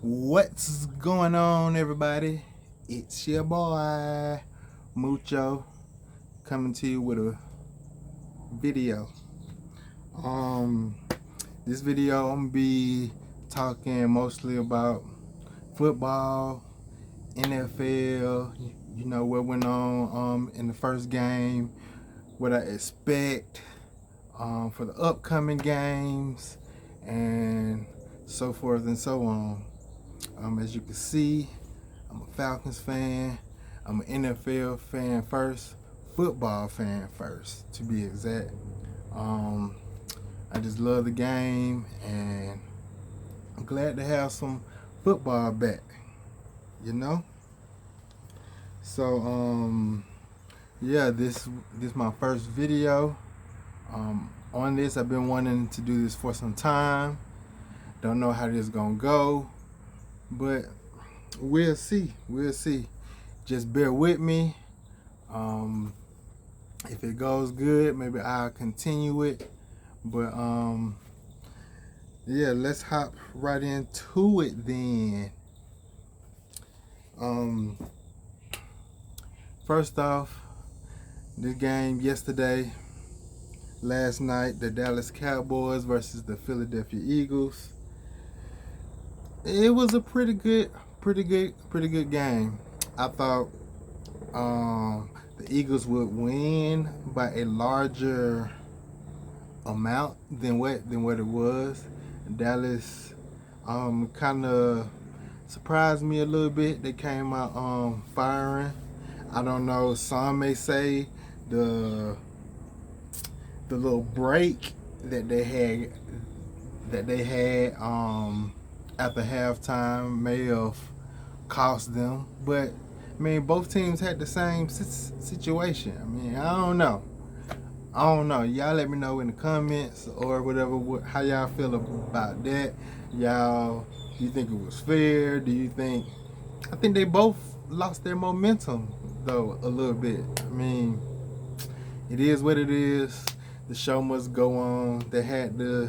What's going on, everybody? It's your boy Mucho coming to you with a video. Um, this video I'm gonna be talking mostly about football, NFL. You know what went on in the first game, what I expect for the upcoming games, and so forth and so on. As you can see, I'm a Falcons fan. I'm an NFL fan first, football fan first, to be exact. I just love the game, and I'm glad to have some football back. You know. So yeah, this my first video. On this, I've been wanting to do this for some time. Don't know how this is gonna go, but we'll see. We'll see. Just bear with me. If it goes good, maybe I'll continue it. But yeah, let's hop right into it then. First off, this game yesterday, last night, the Dallas Cowboys versus the Philadelphia Eagles. It was a pretty good game. I thought the Eagles would win by a larger amount than what it was. Dallas kind of surprised me a little bit. They came out firing. I don't know. Some may say the little break that they had after halftime may have cost them, but I mean, both teams had the same situation. I mean, I don't know. Y'all let me know in the comments or whatever how y'all feel about that. Y'all, do you think it was fair? Do you think? I think they both lost their momentum though a little bit. I mean, it is what it is. The show must go on. They had to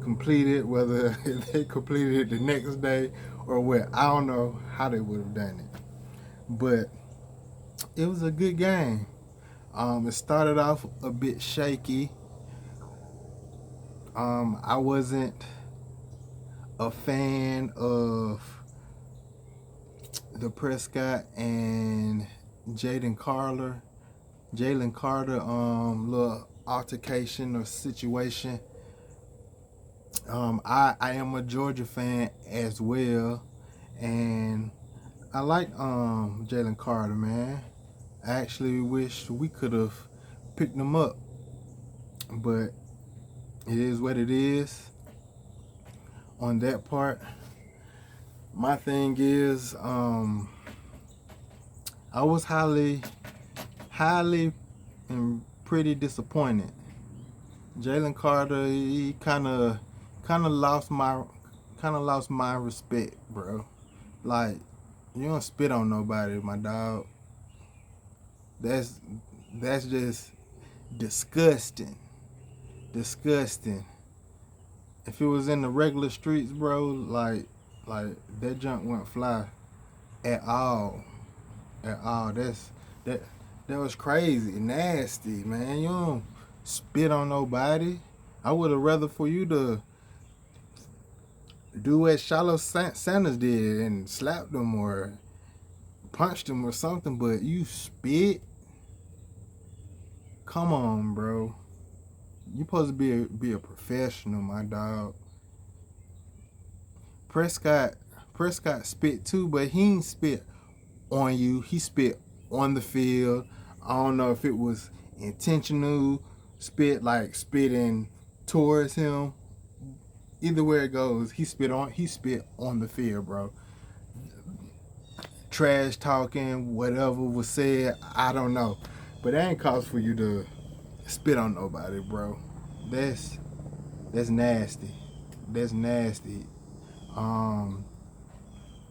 complete it, whether they completed it the next day or what. I don't know how they would have done it, but it was a good game. It started off a bit shaky. I wasn't a fan of the Prescott and Jalen Carter little altercation or situation. I am a Georgia fan as well, and I like Jalen Carter, man. I actually wish we could have picked him up, but it is what it is on that part. My thing is, I was highly and pretty disappointed. Jalen Carter, he kind of lost my respect, bro. Like, you don't spit on nobody, my dog. That's just disgusting. Disgusting. If it was in the regular streets, bro, like that junk wouldn't fly at all. At all. That was crazy. Nasty, man. You don't spit on nobody. I would have rather for you to do what Shiloh Sanders did and slap them or punched them or something, but you spit? Come on, bro. You supposed to be a professional, my dog. Prescott spit too, but he ain't spit on you. He spit on the field. I don't know if it was intentional spit, like spitting towards him. Either way it goes, he spit on the field, bro. Trash talking, whatever was said, I don't know. But that ain't cause for you to spit on nobody, bro. That's nasty. That's nasty.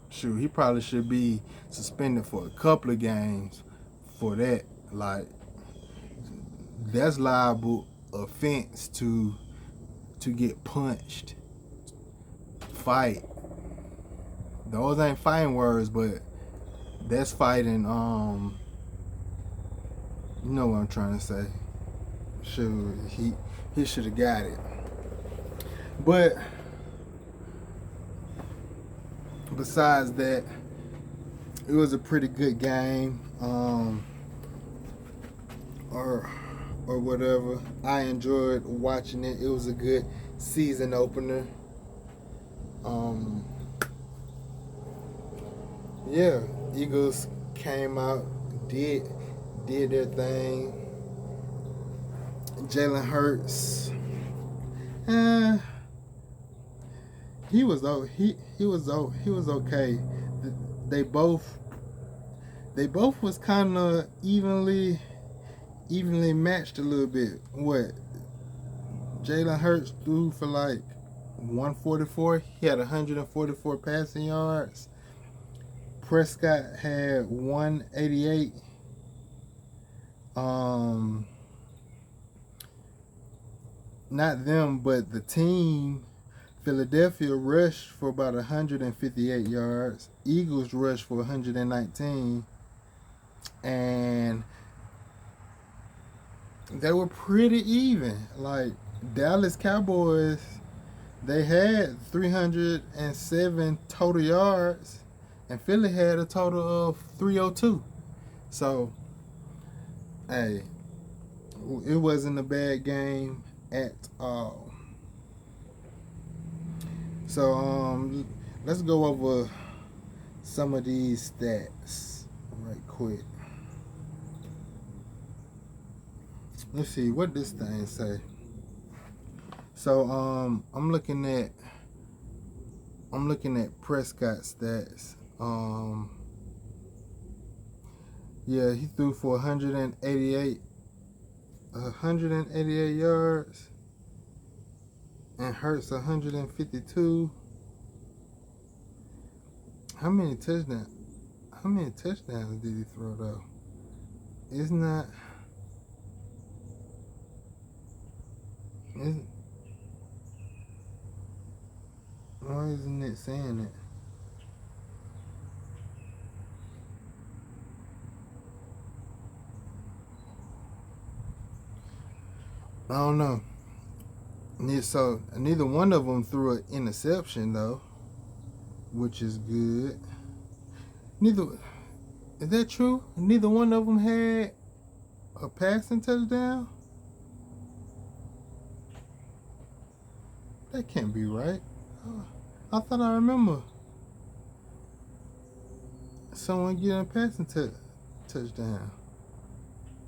Shoot, he probably should be suspended for a couple of games for that. Like, that's liable offense to get punched, fight. Those ain't fighting words, but that's fighting. You know what I'm trying to say. Shoot, he should have got it. But besides that, it was a pretty good game. Or whatever. I enjoyed watching it. It was a good season opener. Yeah, Eagles came out, did their thing. Jalen Hurts, eh, he was okay. They both was kind of evenly matched a little bit. What Jalen Hurts threw for like 144. He had 144 passing yards. Prescott had 188. Not them, but the team. Philadelphia rushed for about 158 yards. Eagles rushed for 119. And they were pretty even. Like Dallas Cowboys, they had 307 total yards, and Philly had a total of 302. So, hey, it wasn't a bad game at all. So, let's go over some of these stats right quick. Let's see what this thing say. So, I'm looking at Prescott stats. Yeah, he threw for 188 yards, and Hurts 152. How many touchdowns did he throw though? It's not. Why isn't it saying it? I don't know. So neither one of them threw an interception though, which is good. Is that true? Neither one of them had a passing touchdown? That can't be right. I thought I remember someone getting a passing touchdown.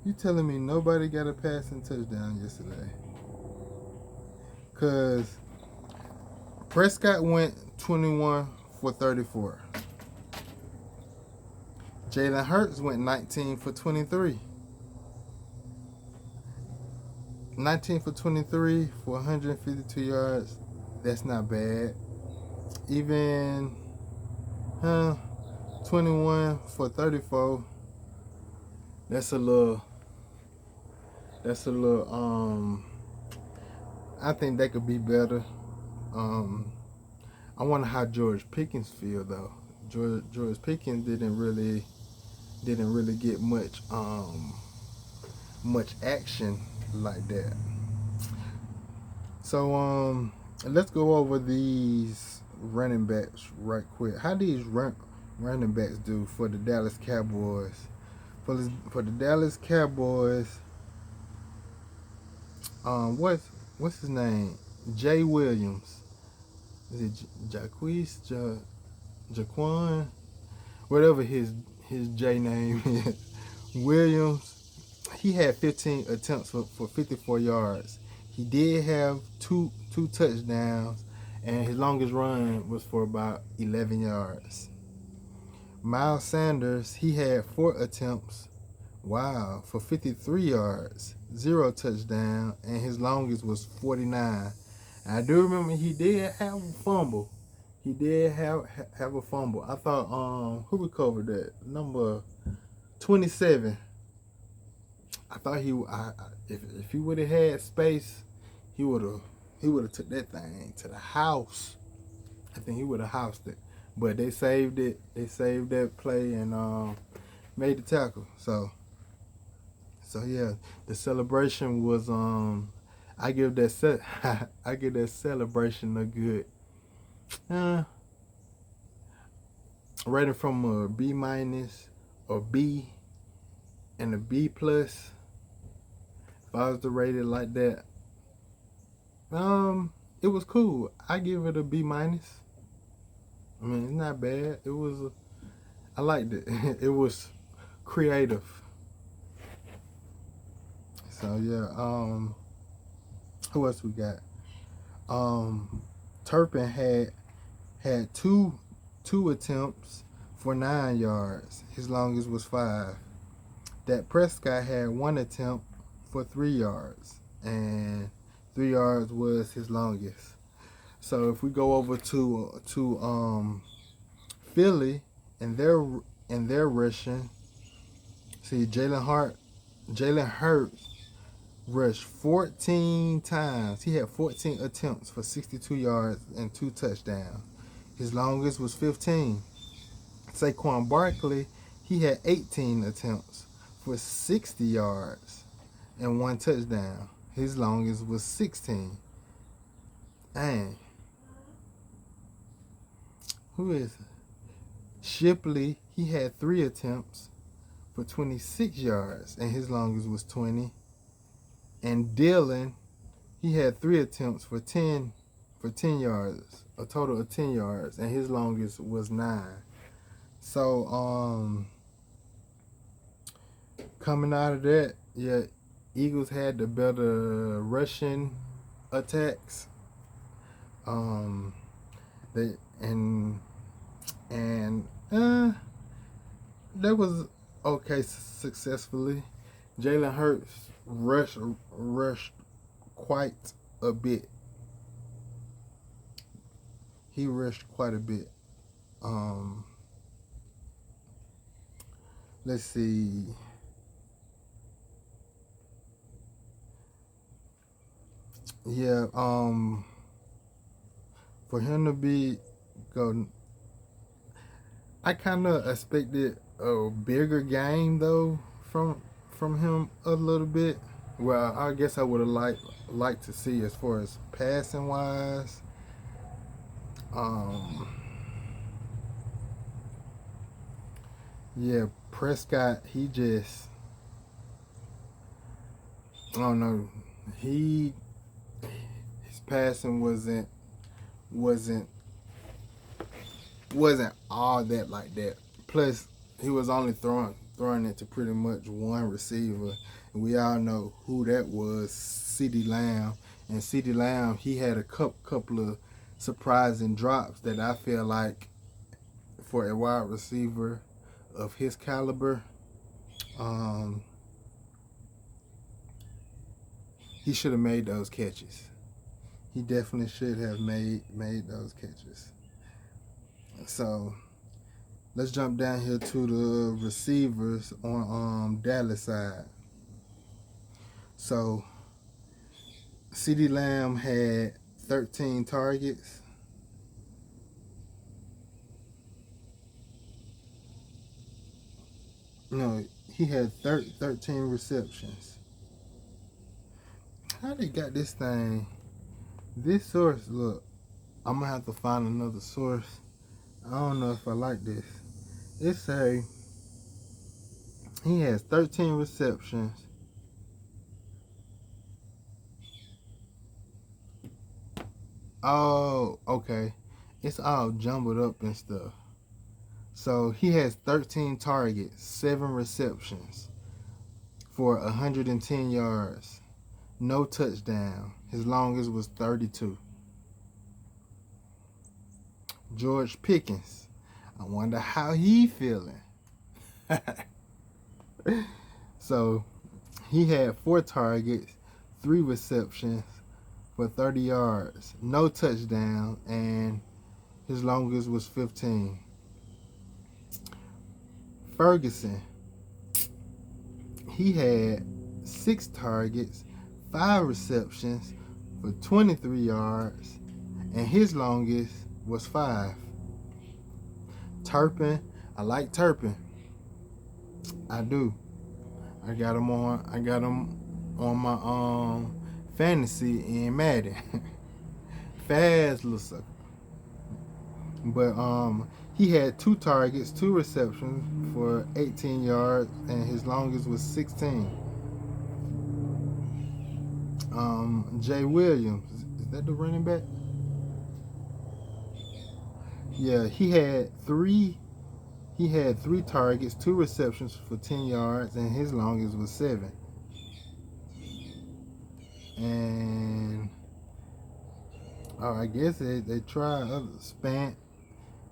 You telling me nobody got a passing touchdown yesterday? Because Prescott went 21 for 34. Jalen Hurts went 19 for 23. 19 for 23 for 152 yards. That's not bad. Even 21 for 34. That's a little I think that could be better. I wonder how George Pickens feel though. George Pickens didn't really get much action like that. So let's go over these running backs right quick. How these running backs do for the Dallas Cowboys? For the Dallas Cowboys, what's his name? Jay Williams. Is it Jaquan? Whatever his J name is. Williams. He had 15 attempts for 54 yards. He did have two touchdowns, and his longest run was for about 11 yards. Miles Sanders, he had 4 attempts, for 53 yards, 0 touchdown, and his longest was 49. And I do remember he did have a fumble. He did have a fumble. I thought who recovered that? Number 27. I thought if he would have had space, he would have took that thing to the house. I think he would have housed it. but they saved it. They saved that play and made the tackle. So yeah, the celebration was I give that I give that celebration a good uh, rating from a B minus or B and a B plus. If I was to rate it like that, it was cool. I give it a B minus. I mean, it's not bad. I liked it. It was creative. So yeah, who else we got? Turpin had two attempts for 9 yards. His longest was 5. That Prescott had one attempt for 3 yards, and 3 yards was his longest. So if we go over to Philly and their rushing, see Jalen Hurts rushed 14 times. He had 14 attempts for 62 yards and 2 touchdowns. His longest was 15. Saquon Barkley, he had 18 attempts for 60 yards and 1 touchdown. His longest was 16. Dang. Who is it? Shipley, he had 3 attempts for 26 yards and his longest was 20. And Dillon, he had 3 attempts for 10 yards, a total of 10 yards, and his longest was 9. So coming out of that, yeah, Eagles had the better rushing attacks. They and that was okay successfully. Jalen Hurts rushed quite a bit. He rushed quite a bit. Let's see. Yeah, for him to go, I kind of expected a bigger game though from him a little bit. Well, I guess I would have liked to see as far as passing wise. Yeah, Prescott, he just, I don't know, his passing wasn't all that like that. Plus, he was only throwing it to pretty much one receiver, and we all know who that was, CeeDee Lamb. And CeeDee Lamb, he had a couple of surprising drops that I feel like for a wide receiver of his caliber, he should have made those catches. He definitely should have made those catches. So let's jump down here to the receivers on Dallas side. So CeeDee Lamb had 13 targets. No, he had 13 receptions. How they got this thing? This source, look, I'm gonna have to find another source. I don't know if I like this. It say he has 13 receptions. Oh, okay. It's all jumbled up and stuff. So he has 13 targets, 7 receptions for 110 yards. No touchdown. His longest was 32. George Pickens. I wonder how he feeling. So he had 4 targets, 3 receptions for 30 yards. No touchdown, and his longest was 15. Ferguson. He had 6 targets, 5 receptions for 23 yards, and his longest was 5. Turpin. I like Turpin. I do. I got him on. I got him on my fantasy in Madden. Fast little sucker. But he had 2 targets, 2 receptions for 18 yards, and his longest was 16. Jay Williams, is that the running back? Yeah, he had three. He had 3 targets, 2 receptions for 10 yards, and his longest was 7. And I guess they tried other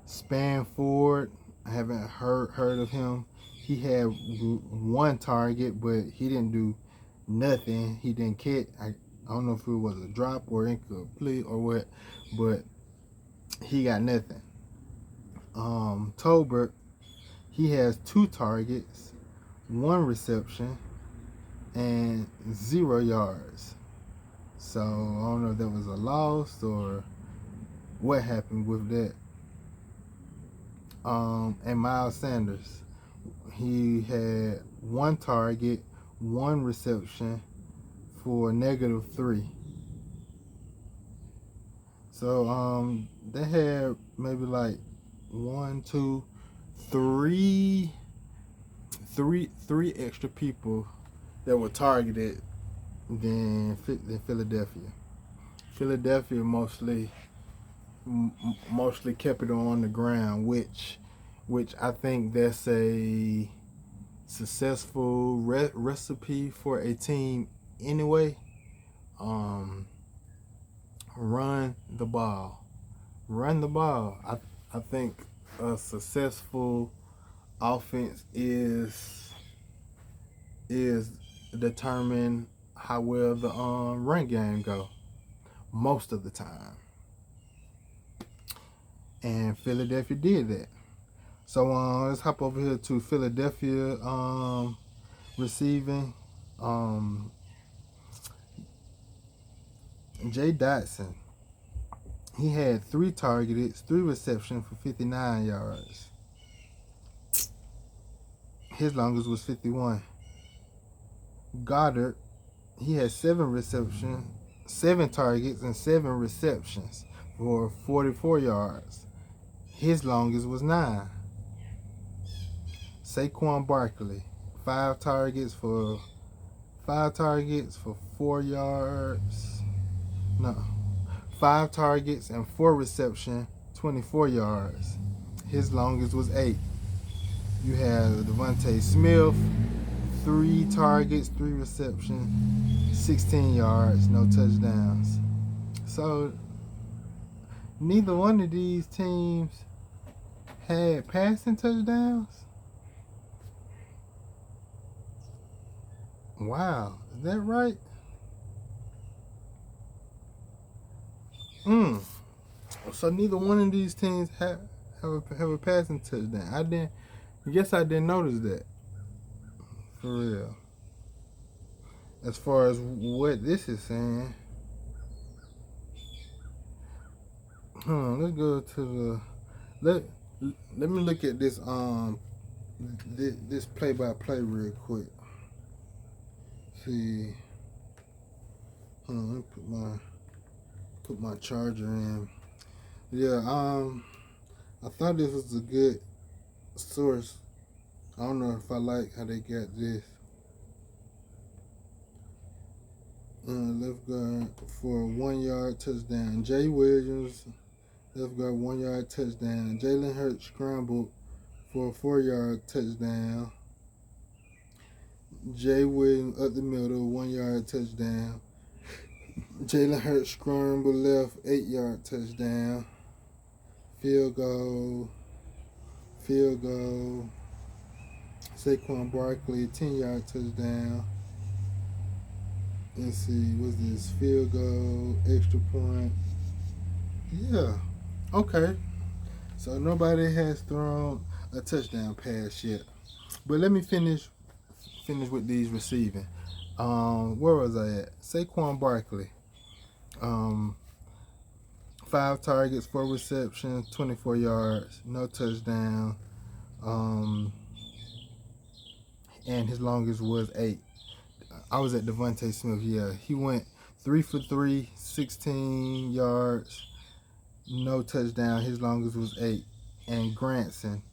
Spanford. I haven't heard of him. He had 1 target, but he didn't do nothing. He didn't catch. I don't know if it was a drop or incomplete or what, but he got nothing. Tolbert, he has 2 targets, 1 reception, and 0 yards. So I don't know if that was a loss or what happened with that. And Miles Sanders, he had 1 target, 1 reception for -3. So they had maybe like 1, 2, 3 extra people that were targeted than Philadelphia. Philadelphia mostly kept it on the ground, which I think that's a successful recipe for a team anyway. Run the ball. I think a successful offense is determined how well the run game go most of the time. And Philadelphia did that. So let's hop over here to Philadelphia receiving. Jay Dotson, he had 3 targets, 3 receptions for 59 yards. His longest was 51. Goddard, he had 7 targets and 7 receptions for 44 yards. His longest was 9. Saquon Barkley, 5 targets for 4 yards. No, 5 targets and 4 reception, 24 yards. His longest was 8. You have Devontae Smith, 3 targets, 3 receptions, 16 yards, no touchdowns. So neither one of these teams had passing touchdowns. Wow, is that right? So neither one of these teams have a passing touchdown. I didn't notice that. For real. As far as what this is saying. Let's go to the let me look at this this play-by-play real quick. See. Let me put my charger in. Yeah, I thought this was a good source. I don't know if I like how they got this. Left guard for a 1-yard touchdown. Jay Williams, left guard, 1-yard touchdown. Jalen Hurts scrambled for a 4-yard touchdown. Jay Williams up the middle, 1-yard touchdown. Jalen Hurts scrambled left, 8-yard touchdown. Field goal. Saquon Barkley, 10-yard touchdown. Let's see, what's this? Field goal, extra point. Yeah, okay. So nobody has thrown a touchdown pass yet. But let me finish with these receiving. Where was I at? Saquon Barkley. 5 targets, 4 receptions, 24 yards, no touchdown. And his longest was 8. I was at Devontae Smith. Yeah, he went 3 for 3, 16 yards, no touchdown. His longest was 8. And Granson,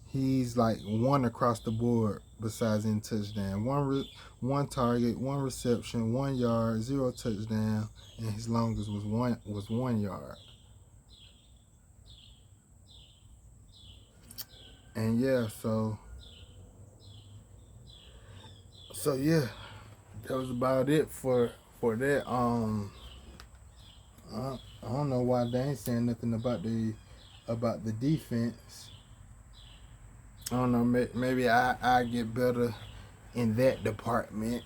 he's like 1 across the board besides in touchdown. One target, 1 reception, 1 yard, 0 touchdown, and his longest was 1 yard. And yeah, so yeah, that was about it for that. I don't know why they ain't saying nothing about the defense. I don't know. Maybe I get better in that department.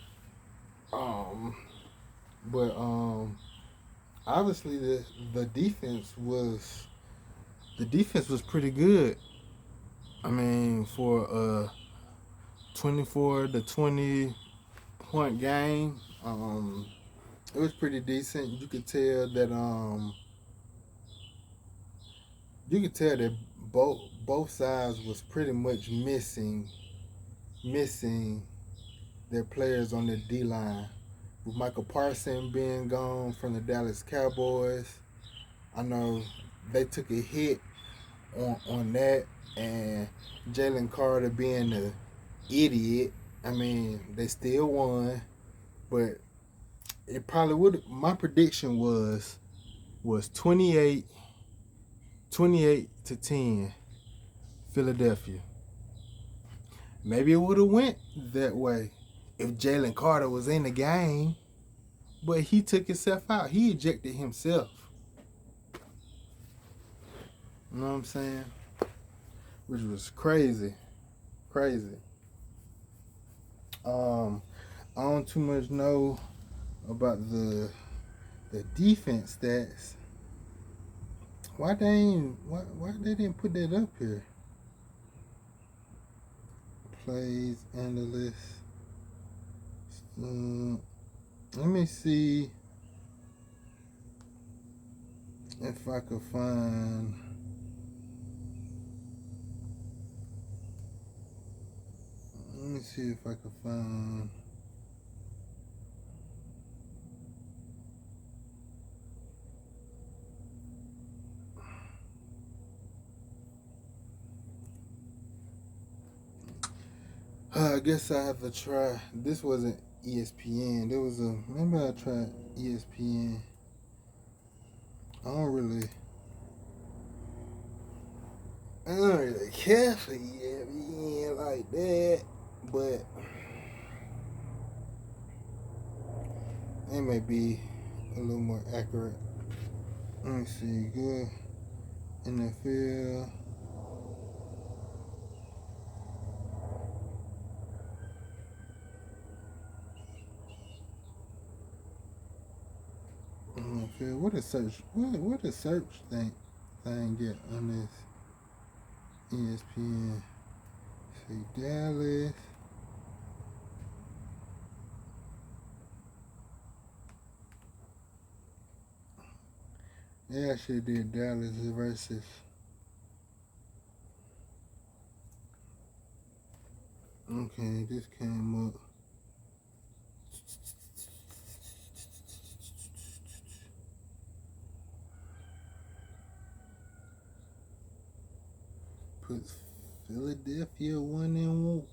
But obviously the defense was pretty good. I mean, for a 24-20 point game, it was pretty decent. You could tell that both sides was pretty much missing their players on the D line. With Michael Parsons being gone from the Dallas Cowboys, I know they took a hit on that, and Jalen Carter being the idiot. I mean, they still won, but it probably would. My prediction was 28-10 Philadelphia. Maybe it would have went that way if Jalen Carter was in the game, but he took himself out. He ejected himself. You know what I'm saying? Which was crazy. I don't too much know about the defense stats. Why they didn't put that up here? Plays, analysts. Let me see if I could find. Let me see if I could find. I guess I have to try. This wasn't ESPN. Maybe I tried ESPN. I don't really care for ESPN like that, but it may be a little more accurate. Let me see. Good NFL. What a search? What a search thing get on this ESPN? See Dallas. They actually did Dallas versus. Okay, this came up. Puts Philadelphia 1-0.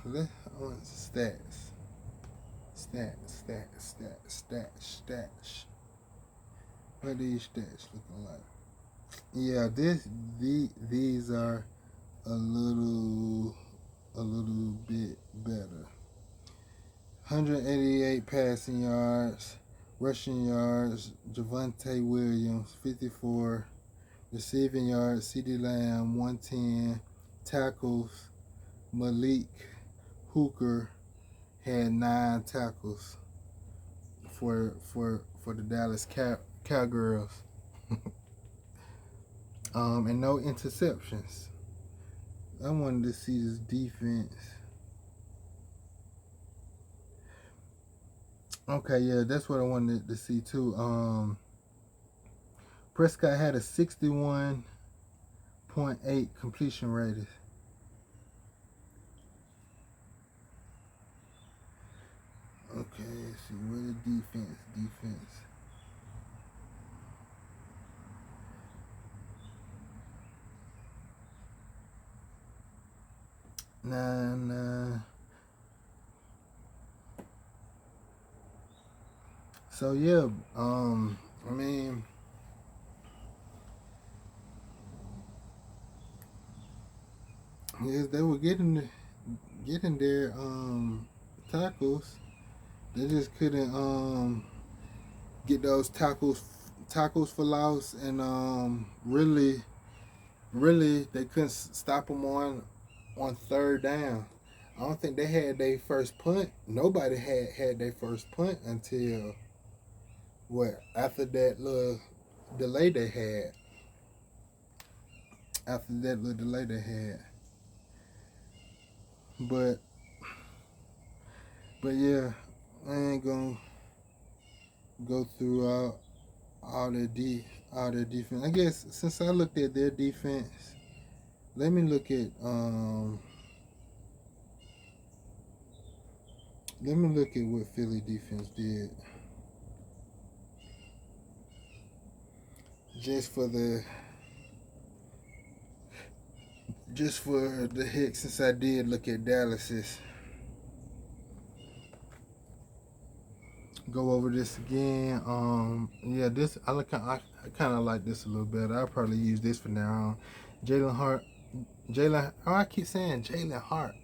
Let's stats. What these stats looking like? Yeah, these are a little bit better. 188 passing yards, rushing yards, Javonte Williams 54, receiving yards, CeeDee Lamb 110, tackles, Malik Hooker had 9 tackles for the Dallas Cowgirls. And no interceptions. I wanted to see this defense. Okay, yeah, that's what I wanted to see too. Prescott had a 61.8 completion rate. Okay, let's see where the defense. Nah. So yeah, I mean, yes, they were getting their tackles. They just couldn't get those tackles for loss, and really they couldn't stop them on third down. I don't think they had their first punt. Nobody had their first punt until what, after that little delay they had. After that little delay they had, but yeah, I ain't gonna go through all their defense. I guess since I looked at their defense, let me look at what Philly defense did. Just for the heck, since I did look at Dallas's. Go over this again. Yeah, this I kind of like this a little better. I'll probably use this from now on. Jalen Hart, Jalen. Oh, I keep saying Jalen Hart.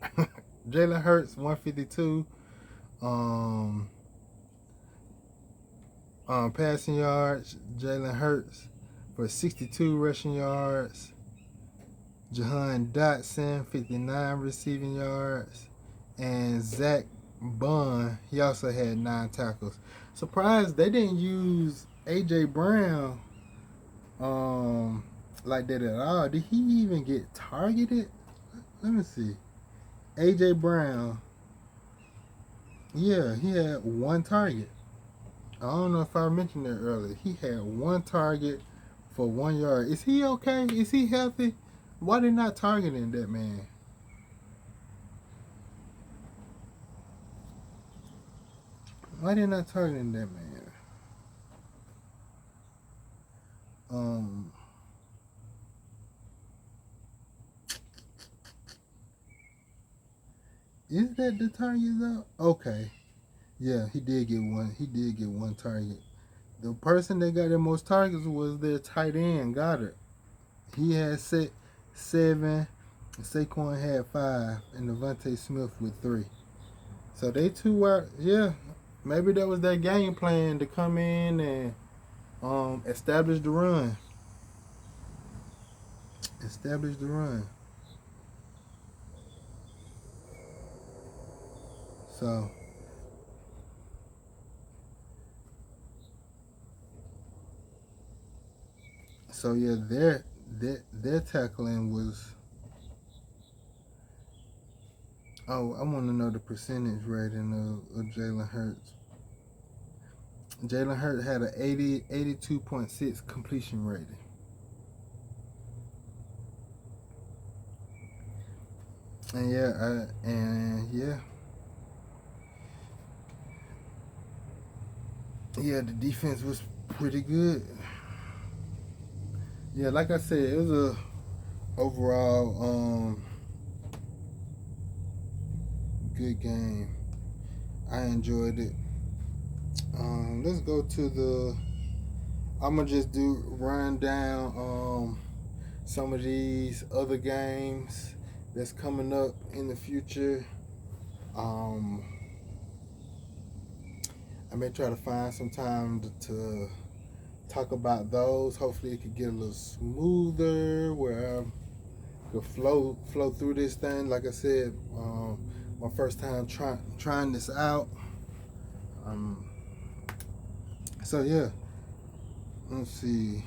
Jalen Hurts 152. Passing yards. Jalen Hurts for 62 rushing yards. Jahan Dotson 59 receiving yards, and Zach Bun, he also had 9 tackles. Surprised they didn't use AJ Brown like that at all. Did he even get targeted? Let me see. AJ Brown, yeah, he had 1 target. I don't know if I mentioned that earlier. He had 1 target for 1 yard. Is he okay? Is he healthy? Why they not targeting that man? Why they not targeting that man? Um, is that the target though? Okay. Yeah, he did get one. He did get 1 target. The person that got the most targets was their tight end, Goddard. He had 7. Saquon had 5, and Devontae Smith with 3. So they 2 were, yeah. Maybe that was their game plan to come in and establish the run. Establish the run. So yeah, their tackling was. Oh, I want to know the percentage rating of Jalen Hurts. Jalen Hurts had an 82.6 completion rating. And the defense was pretty good. Yeah, like I said, it was a overall good game. I enjoyed it. Let's go to the. I'm gonna just run down some of these other games that's coming up in the future. I may try to find some time to talk about those. Hopefully, it could get a little smoother where I could flow through this thing. Like I said, my first time trying this out. So yeah, let's see.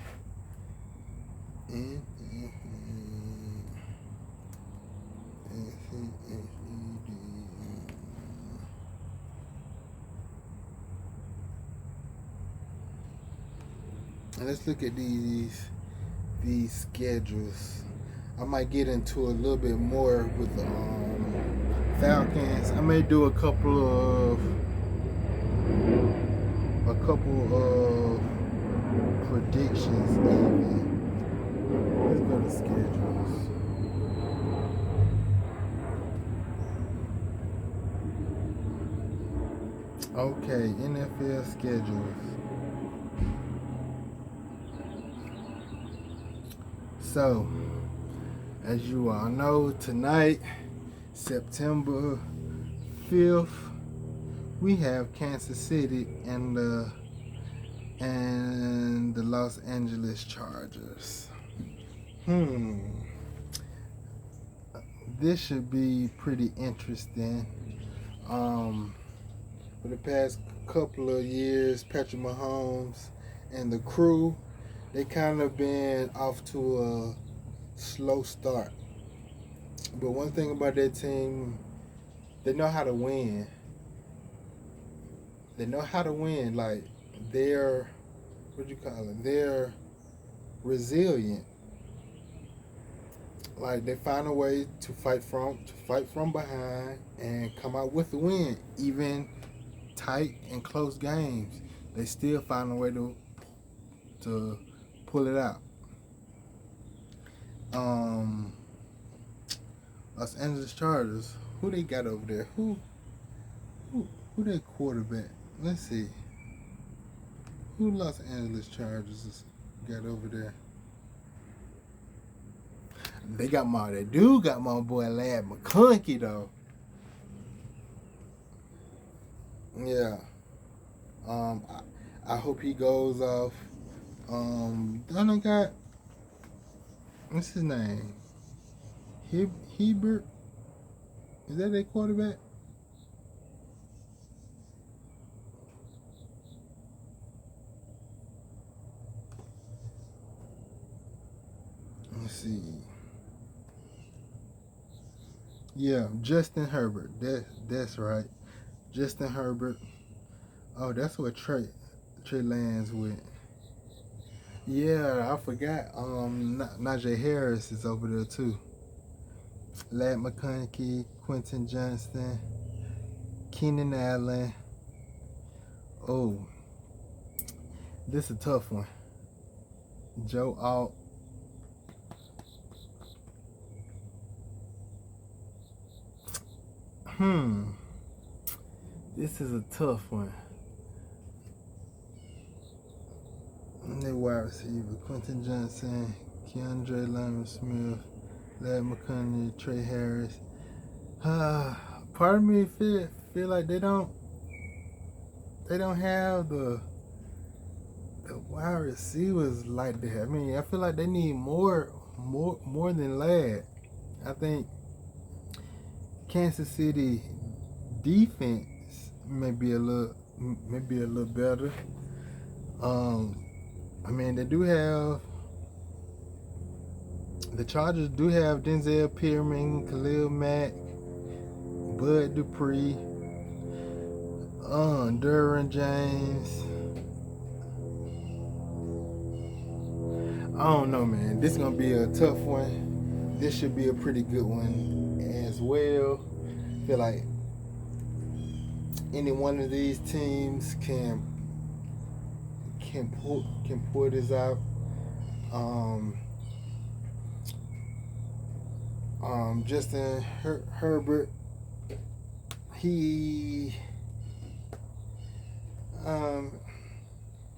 And let's look at these schedules. I might get into a little bit more with the Falcons. I may do a couple of predictions even. Let's go to schedules. Okay, NFL schedules. So, as you all know, tonight, September 5th, we have Kansas City and the Los Angeles Chargers. This should be pretty interesting. For the past couple of years, Patrick Mahomes and the crew, they kind of been off to a slow start. But one thing about that team, they know how to win. They know how to win. Like, they're, they're resilient. Like, they find a way to fight from behind and come out with the win. Even tight and close games, they still find a way to pull it out. Los Angeles Chargers, who they got over there? Who their quarterback? Let's see. Who Los Angeles Chargers got over there? They got my boy Ladd McConkey though. Yeah. I hope he goes off. Don't they got, what's his name? Hebert? Is that their quarterback? Let's see. Yeah, Justin Herbert. That's right. Justin Herbert. Oh, that's what Trey Lance went. Yeah, I forgot. Najee Harris is over there too. Ladd McConkey, Quentin Johnston, Keenan Allen. Oh, this is a tough one. Joe Alt. This is a tough one. They wide receiver: Quentin Johnson, Keandre Lambert-Smith, Ladd McConkey, Trey Harris. Part of me feel like they don't have the wide receivers like that. I mean, I feel like they need more than Ladd. I think Kansas City defense may be a little better. I mean, the Chargers do have Denzel Perryman, Khalil Mack, Bud Dupree, Derwin James. I don't know, man. This is gonna be a tough one. This should be a pretty good one as well. I feel like any one of these teams can pull this out. Justin Herbert, he's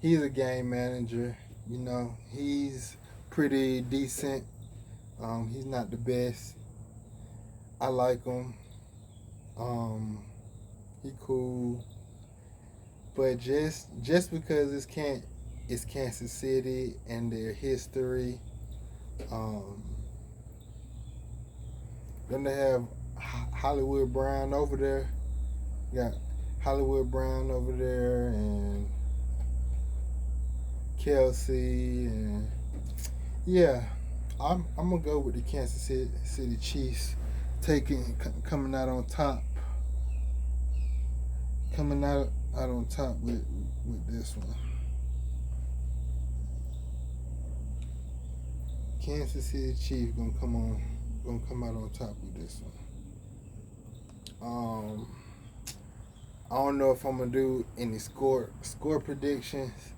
a game manager. You know, he's pretty decent. He's not the best. I like him. He cool. But just because it's Kansas City and their history, then they have Hollywood Brown over there. You got Hollywood Brown over there and Kelsey, and yeah, I'm gonna go with the Kansas City Chiefs coming out on top. Coming out on top with this one. Kansas City Chiefs gonna come out on top with this one. I don't know if I'm gonna do any score predictions.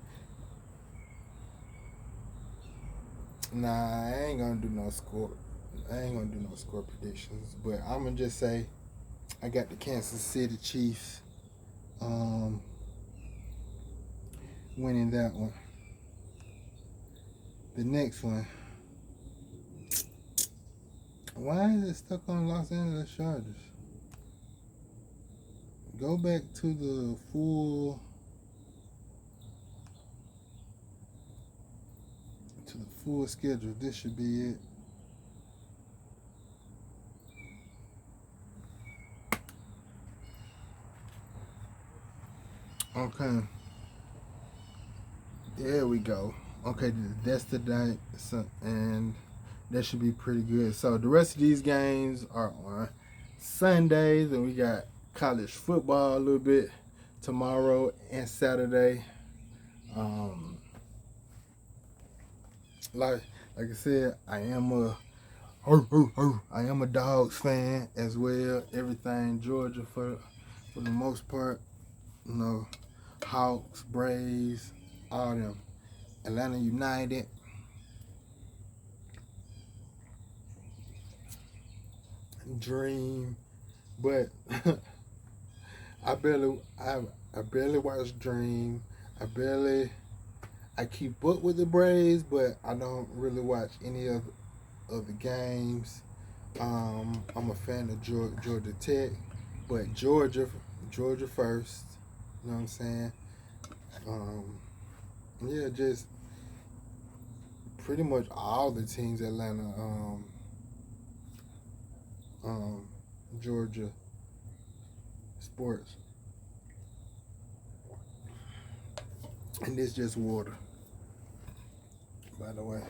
Nah, I ain't gonna do no score. I ain't gonna do no score predictions. But I'm gonna just say I got the Kansas City Chiefs winning that one. The next one. Why is it stuck on Los Angeles Chargers? Go back to the full schedule. This should be it. Okay. There we go. Okay, that's the night, and that should be pretty good. So the rest of these games are on Sundays, and we got college football a little bit tomorrow and Saturday. Like I said, I am a Dogs fan as well. Everything Georgia for the most part. You know, Hawks, Braves, all them. Atlanta United. Dream, but I barely watch Dream. I keep up with the Braves, but I don't really watch any of the games. I'm a fan of Georgia Tech, but Georgia first. You know what I'm saying? Yeah, just pretty much all the teams Atlanta, Georgia sports, and this just water, by the way.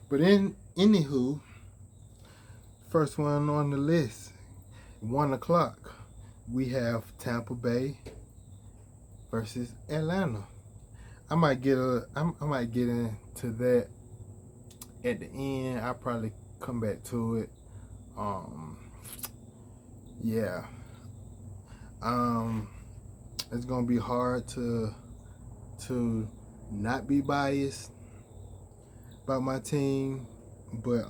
But anywho, first one on the list, 1:00. We have Tampa Bay versus Atlanta. I might get into that at the end. I'll probably come back to it. Yeah. It's gonna be hard to not be biased about my team, but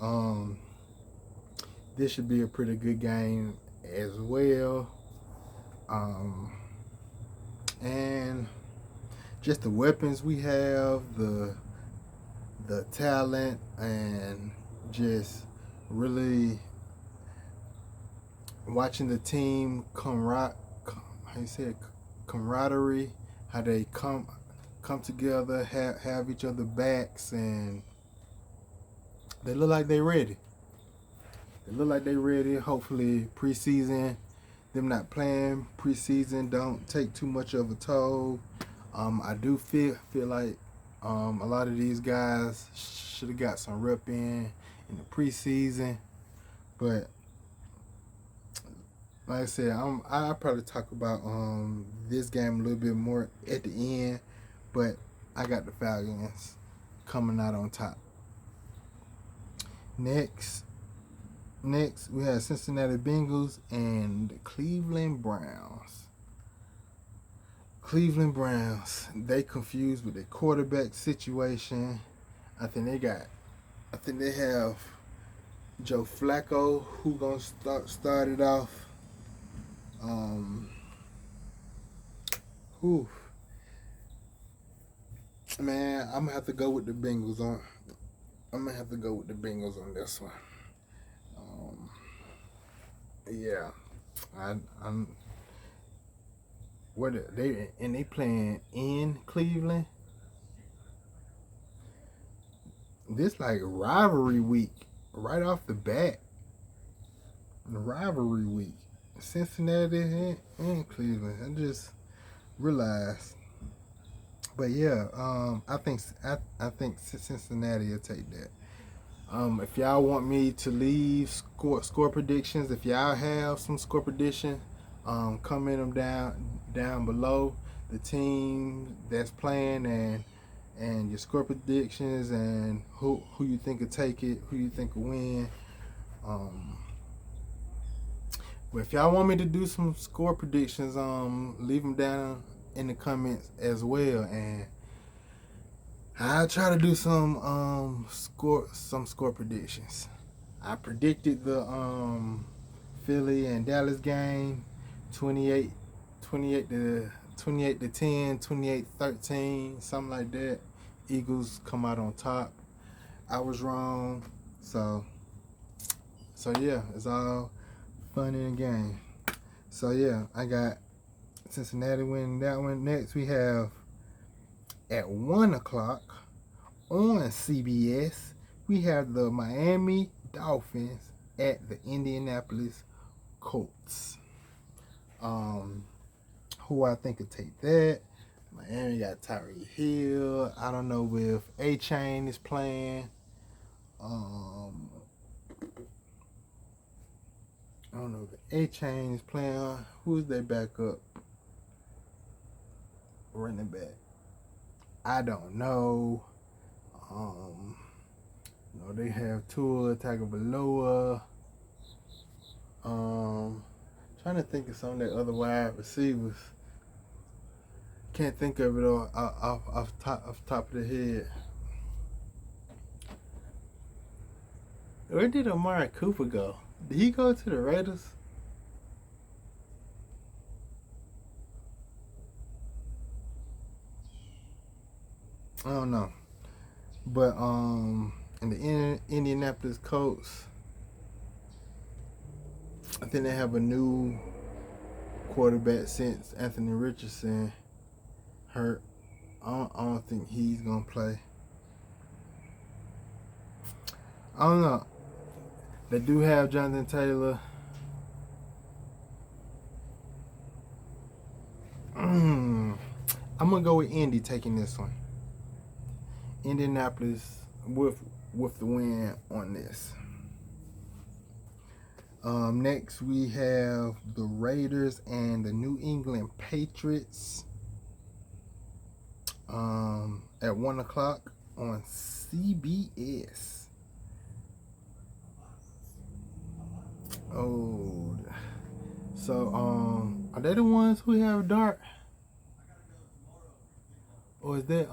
this should be a pretty good game as well. And just the weapons we have, the talent, and just really watching the team camaraderie, how they come together, have each other backs, and they look like they're ready. Hopefully preseason, them not playing preseason don't take too much of a toll. I do feel like a lot of these guys should have got some rep in the preseason, but like I said, I'll probably talk about this game a little bit more at the end, but I got the Falcons coming out on top. Next we have Cincinnati Bengals and the Cleveland Browns. They confused with their quarterback situation. I think they have Joe Flacco who gonna start it off. Man, I'm gonna have to go with the Bengals on. This one. Yeah, I'm. What they playing in Cleveland? This like rivalry week right off the bat. Rivalry week, Cincinnati and Cleveland. I just realized. But yeah, I think Cincinnati will take that. If y'all want me to leave score predictions, if y'all have some score prediction, comment them down below. The team that's playing and and your score predictions and who you think will take it, who you think will win. Um, but if y'all want me to do some score predictions, leave them down in the comments as well, and I'll try to do some score predictions. I predicted the Philly and Dallas game 28 to 10, 28-13, something like that. Eagles come out on top. I was wrong. So yeah, it's all fun in the game. So yeah, I got Cincinnati winning that one. Next we have at 1 o'clock on CBS, we have the Miami Dolphins at the Indianapolis Colts. Who I think could take that? Miami got Tyreek Hill. I don't know if A-Chain is playing. I don't know if A-Chain is playing. Who's their backup running back? I don't know. They have Tua Tagovailoa. Trying to think of some of their other wide receivers. Can't think of it all off top of the head. Where did Amari Cooper go? Did he go to the Raiders? I don't know. But in the Indianapolis Colts, I think they have a new quarterback since Anthony Richardson hurt. I don't think he's gonna play. I don't know. They do have Jonathan Taylor. I'm gonna go with Indy taking this one. Indianapolis with the win on this. Next we have the Raiders and the New England Patriots. At 1 o'clock on CBS. Oh, so are they the ones who have Dart? Or is that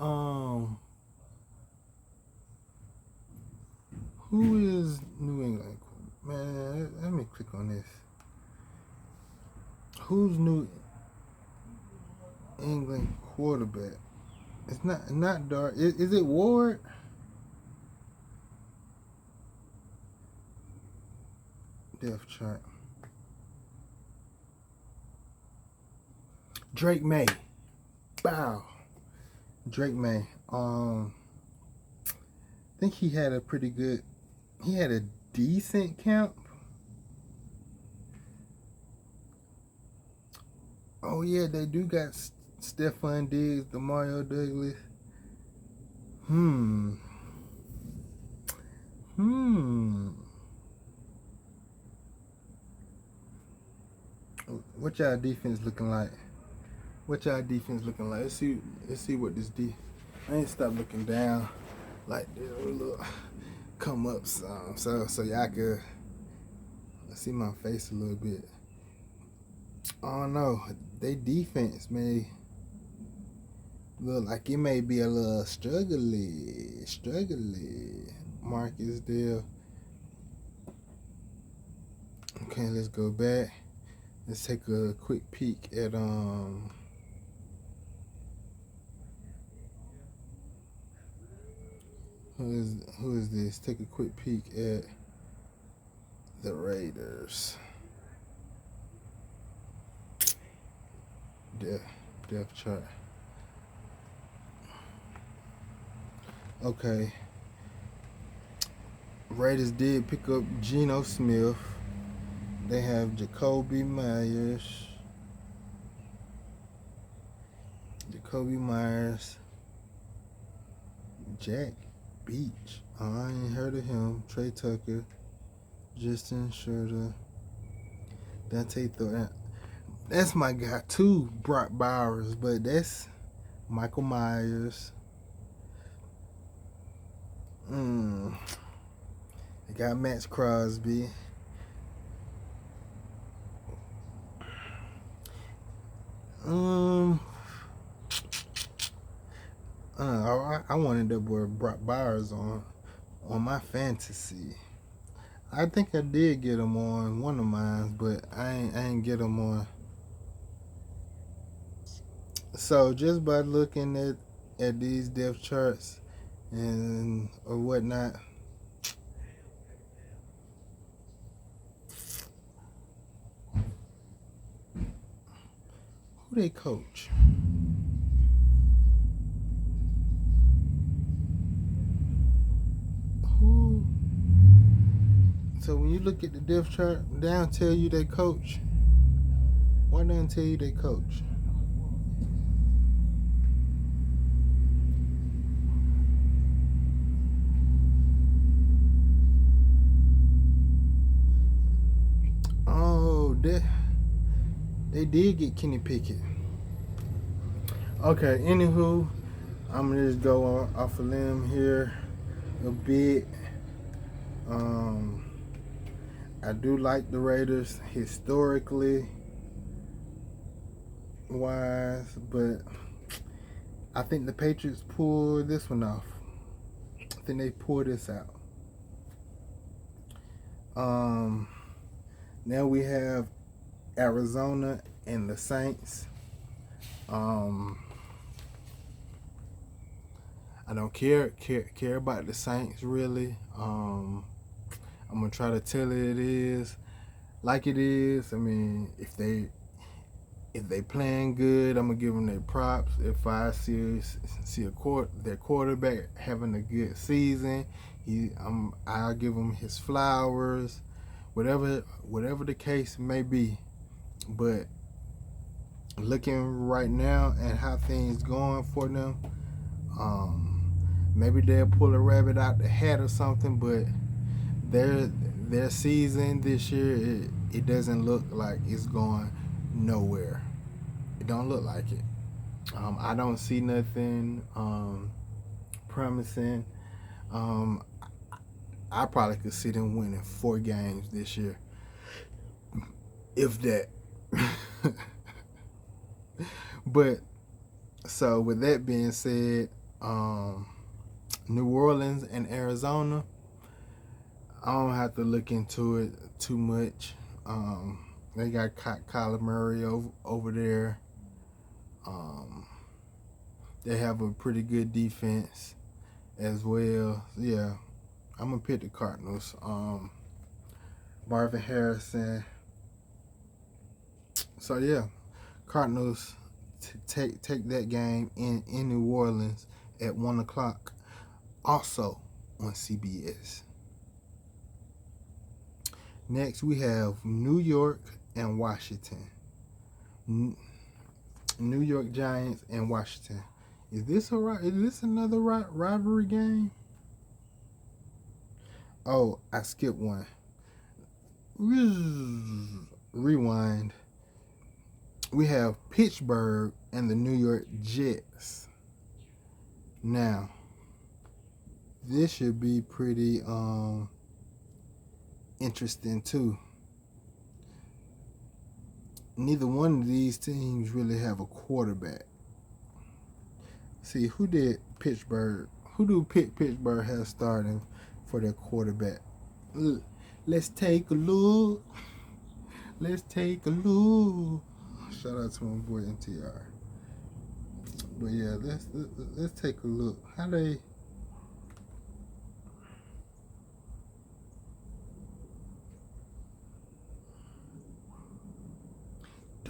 who is New England? Man, let me click on this. Who's New England quarterback? It's not Dart. Is it Ward? Depth chart. Drake May. Bow. Drake May. I think he had a decent camp. Oh yeah, they do got Stephon Diggs, Demario Douglas. What y'all defense looking like? Let's see what this I ain't stop looking down like this little come up so y'all could see my face a little bit. I don't know. They defense may look like it may be a little struggly. Marcus Dale. Okay, let's go back. Let's take a quick peek at who is this? Take a quick peek at the Raiders. Depth chart. Okay. Raiders did pick up Geno Smith. They have Jacoby Myers, Jack Beach. I ain't heard of him. Trey Tucker, Justin Shurda, Dante Thornton. That's my guy too, Brock Bowers, but that's Michael Myers. Mm, they got Max Crosby. Um, I wanted that boy Brock Bowers on my fantasy. I think I did get him on one of mine, but I ain't get him on. So just by looking at these depth charts and or whatnot, who they coach? Who? So when you look at the depth chart, they don't tell you they coach. Why don't tell you they coach? Oh, they did get Kenny Pickett. Okay, anywho, I'm gonna just go off a limb here a bit. Um, I do like the Raiders historically wise, but I think the Patriots pulled this one off. I think they pulled this out. Now we have Arizona and the Saints. I don't care about the Saints really. I'm gonna try to tell it is like it is. I mean, if they playing good, I'm gonna give them their props. If I see their quarterback having a good season, I'll give him his flowers. Whatever the case may be, but looking right now at how things going for them, maybe they'll pull a rabbit out the hat or something, but their season this year, it doesn't look like it's going nowhere. It don't look like it. I don't see nothing promising. I probably could see them winning 4 games this year, if that. But so with that being said, New Orleans and Arizona, I don't have to look into it too much. They got Kyler Murray over there. They have a pretty good defense as well. Yeah, I'm gonna pick the Cardinals. Marvin Harrison. So yeah, Cardinals take that game in New Orleans at 1:00, also on CBS. Next we have New York and Washington. New York Giants and Washington. Is this another rivalry game? Oh, I skipped one. Rewind. We have Pittsburgh and the New York Jets. Now, this should be pretty interesting too. Neither one of these teams really have a quarterback. See, who did Pittsburgh? Who do Pittsburgh have starting for their quarterback? Let's take a look. Let's take a look. Shout out to my boy NTR. But yeah, let's take a look. How they?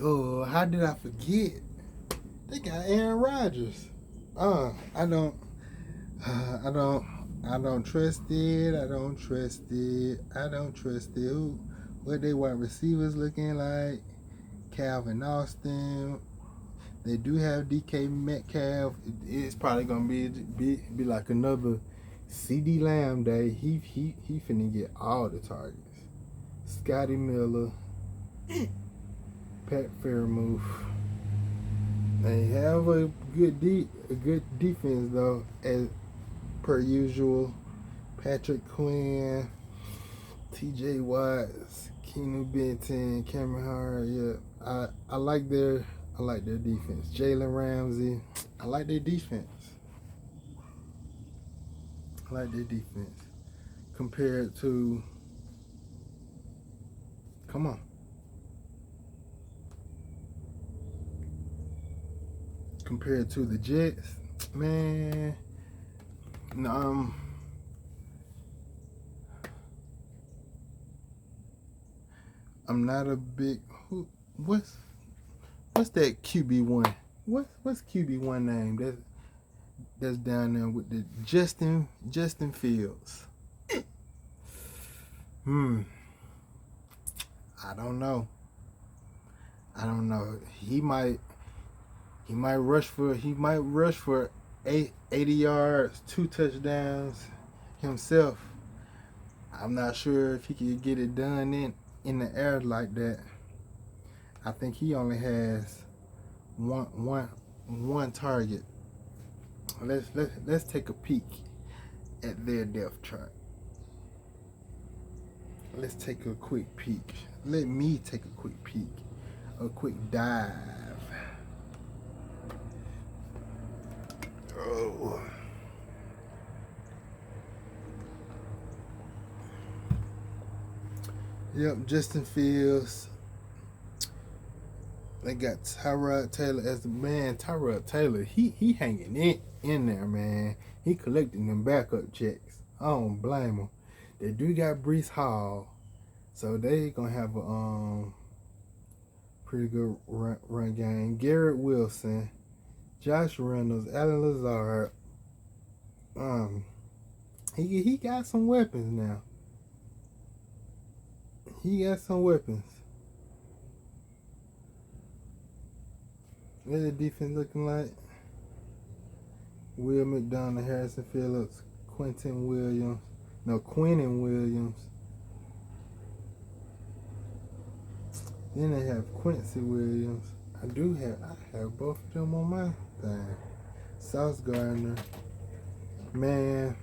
Oh, how did I forget? They got Aaron Rodgers. I don't trust it. I don't trust it. I don't trust it. What they wide receivers looking like? Calvin Austin. They do have DK Metcalf. It's probably gonna be like another CD Lamb day. He finna get all the targets. Scotty Miller, Pat Fairmouth. They have a good defense though, as per usual. Patrick Quinn, T.J. Watts, Keanu Benton, Cameron Hart. Yeah, I like their defense. Jalen Ramsey, I like their defense. I like their defense compared to. Come on. Compared to the Jets, man. I'm not a big. What's that QB1? What's QB1 name? That's down there with the Justin Fields. I don't know. He might rush for 80 yards, 2 touchdowns himself. I'm not sure if he could get it done in the air like that. I think he only has one target. Let's take a peek at their depth chart. Let's take a quick peek. Let me take a quick peek. A quick dive. Oh. Yep, Justin Fields. They got Tyrod Taylor as the man. Tyrod Taylor, he hanging in there, man. He collecting them backup checks. I don't blame him. They do got Breece Hall, so they gonna have a pretty good run game. Garrett Wilson, Josh Reynolds, Allen Lazard. He got some weapons now. He got some weapons. What's the defense looking like? Will McDonald, Harrison Phillips, Quinnen Williams. Then they have Quincy Williams. I have both of them on my thing. Sauce Gardner. Man,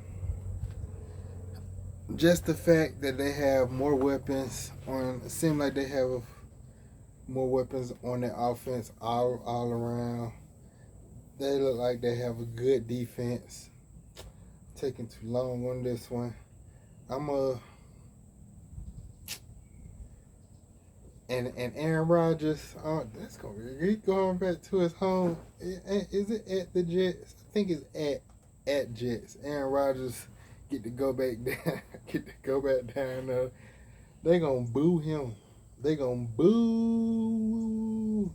just the fact that they have more weapons it seems like they have more weapons on their offense all around. They look like they have a good defense. Taking too long on this one. And Aaron Rodgers, that's gonna be he going back to his home. Is it at the Jets? I think it's at Jets. Aaron Rodgers get to go back down there. They gonna boo him. They gonna boo.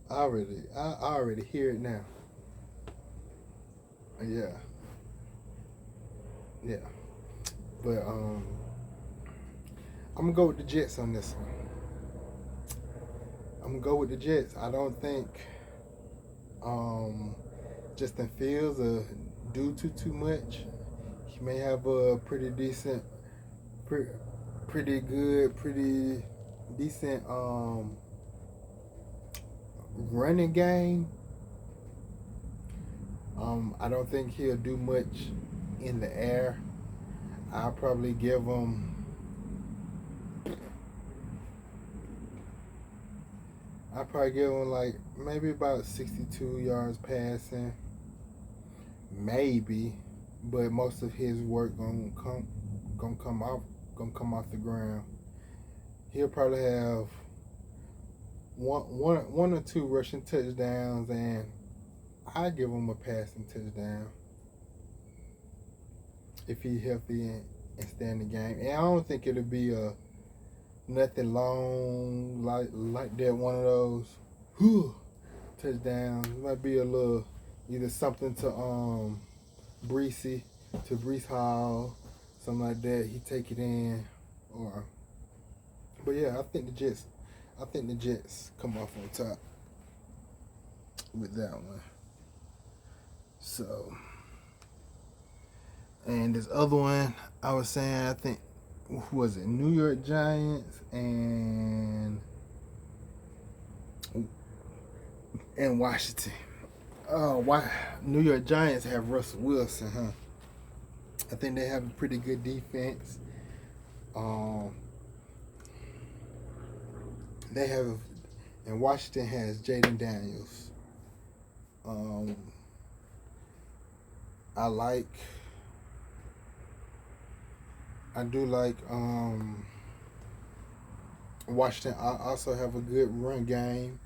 I already hear it now. Yeah. But I'm gonna go with the Jets on this one. I'm gonna go with the Jets. I don't think Justin Fields will do too much. He may have a pretty decent running game. I don't think he'll do much in the air. I'll probably give him like maybe about 62 yards passing, maybe, but most of his work gonna come off the ground. He'll probably have one or two rushing touchdowns, and I give him a passing touchdown if he's healthy and stay in the game. And I don't think it'll be nothing long like that. One of those touchdowns. It might be a little either something to Breece Hall, something like that. He take it in, but yeah, I think the Jets come off on top with that one. So, and this other one, I was saying, I think, who was it? New York Giants and Washington. Oh, why New York Giants have Russell Wilson, huh? I think they have a pretty good defense. Um, they have, and Washington has Jaden Daniels. Um, I like, I do like Washington. I also have a good run game,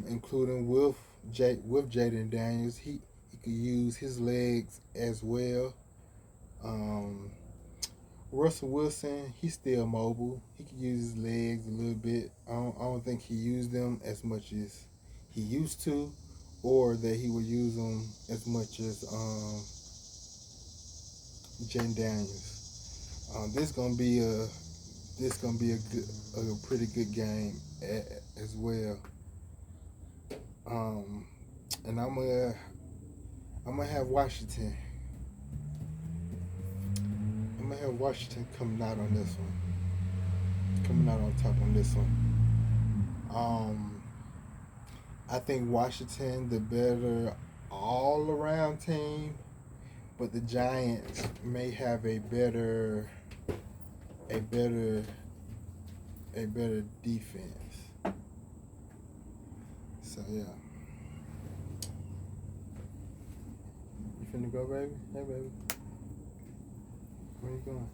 including with Jaden Daniels. He could use his legs as well. Um, Russell Wilson, he's still mobile. He can use his legs a little bit. I don't think he used them as much as he used to, or that he would use them as much as Jen Daniels. This gonna be a pretty good game as well. Um, and I'm gonna have Washington. I'm gonna have Washington coming out on this one. Coming out on top on this one. Um, I think Washington the better all around team, but the Giants may have a better defense. So yeah. You finna go, baby? Hey, baby. Where you going?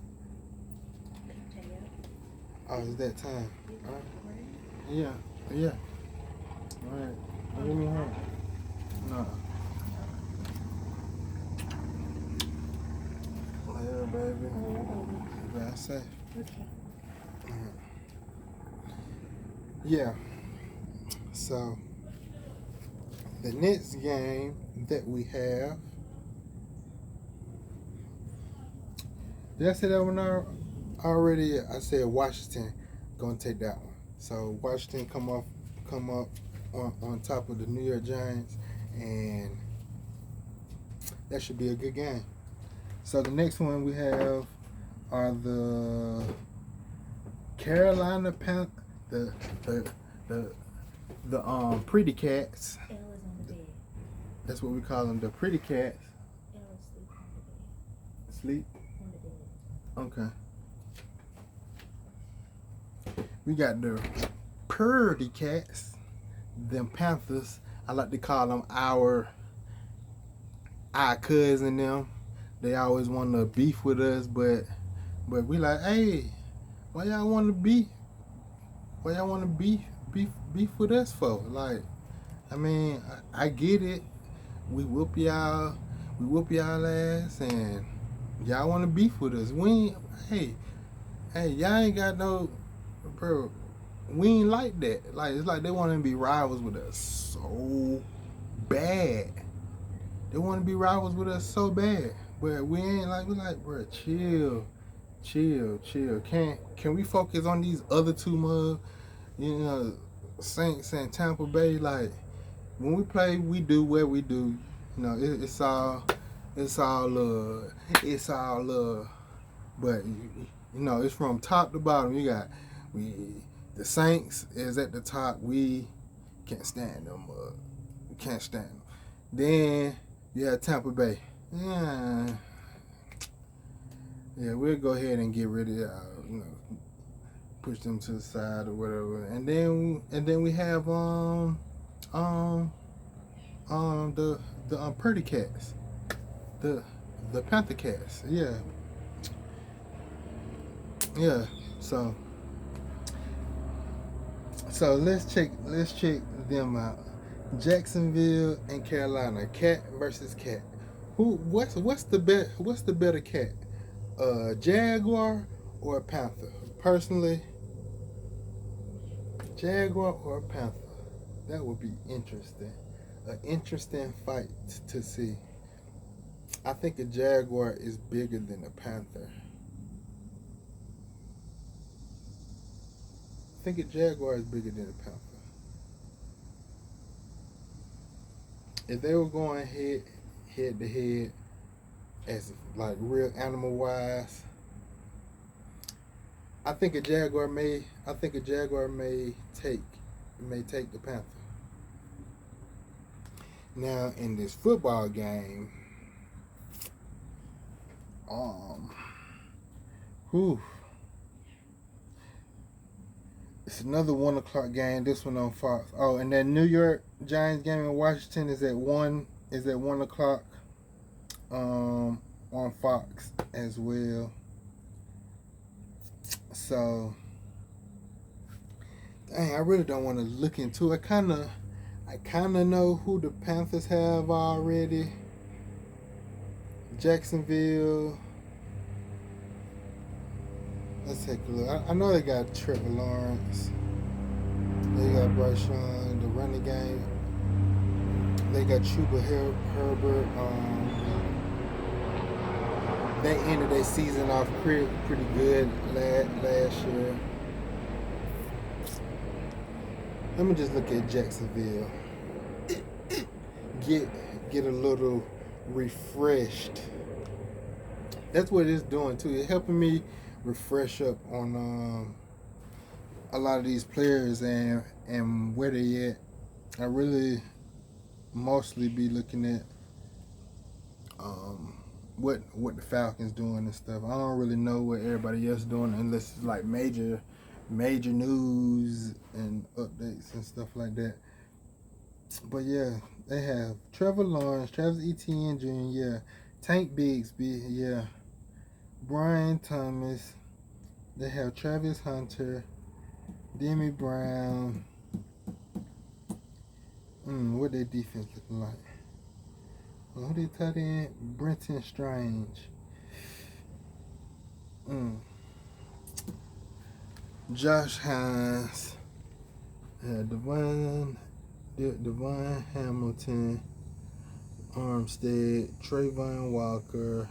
Oh, it's that time. All right. Yeah. Yeah. All right. Give me a hand. No. Yeah, baby. That's safe. Okay. Yeah. So the next game that we have. Did I say that one already? I said Washington gonna take that one. So Washington come up on top of the New York Giants, and that should be a good game. So the next one we have are the Carolina the Pretty Cats. L is on the bed. That's what we call them, the Pretty Cats. L is sleep on the bed. Sleep. On the bed. Okay. We got the Purdy Cats, them Panthers. I like to call them our cousin them. They always want to beef with us, but we like, hey, why y'all want to beef? Why y'all want to beef with us for? Like, I mean, I get it. We whoop y'all ass, and y'all want to beef with us. Hey, y'all ain't got no, bro. We ain't like that. Like, it's like they want to be rivals with us so bad. They want to be rivals with us so bad, but we ain't like. We like, bro, chill. Can we focus on these other two mugs? You know, Saints and Tampa Bay. Like, when we play, we do what we do. You know, it's all love. It's all love. But you know, it's from top to bottom. You got the Saints is at the top. We can't stand them. We can't stand them. Then you have Tampa Bay. Yeah, we'll go ahead and get rid of you know, push them to the side or whatever. And then we have the Purdy Cats, the Panther Cats. Yeah. So let's check them out. Jacksonville and Carolina, cat versus cat. What's the better cat? Jaguar or a Panther? Personally, Jaguar or a Panther. That would be interesting. An interesting fight to see. I think a Jaguar is bigger than a Panther. I think a Jaguar is bigger than a Panther. If they were going head to head as like real animal wise, I think a Jaguar may take the Panther. Now in this football game, Um, whew. It's another 1 o'clock game. This one on Fox. Oh, and that New York Giants game in Washington is at 1. Is at 1 o'clock. On Fox as well. So, dang, I really don't want to look into it. I kind of know who the Panthers have already. Jacksonville. Let's take a look. I know they got Trevor Lawrence. They got Bryce Young, the running game. They got Chuba Herbert. They ended their season off pretty good last year. Let me just look at Jacksonville. Get a little refreshed. That's what it's doing too. It's helping me refresh up on a lot of these players and where they at. I really mostly be looking at what the Falcons doing and stuff. I don't really know what everybody else doing unless it's like major news and updates and stuff like that. But yeah, they have Trevor Lawrence, Travis Etienne Jr., yeah, Tank Bigsby, yeah, Brian Thomas. They have Travis Hunter, Demi Brown. What their defense looking like? Who they tight end? Brenton Strange. Josh Hines. Devon Hamilton. Armstead. Trayvon Walker.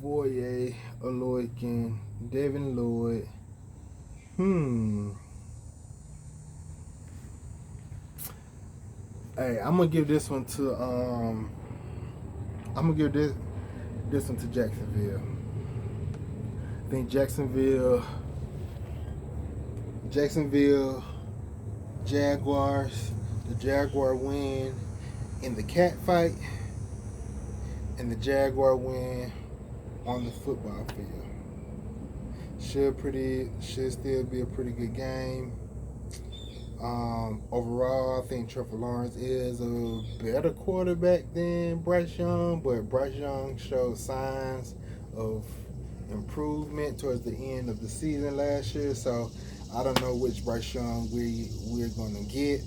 Foye Oloikin. Devin Lloyd. Hey, I'm gonna give this one to this one to Jacksonville. I think Jacksonville Jaguars. The Jaguar win in the cat fight, and the Jaguar win on the football field. Should still be a pretty good game. Overall, I think Trevor Lawrence is a better quarterback than Bryce Young, but Bryce Young showed signs of improvement towards the end of the season last year, so I don't know which Bryce Young we're going to get.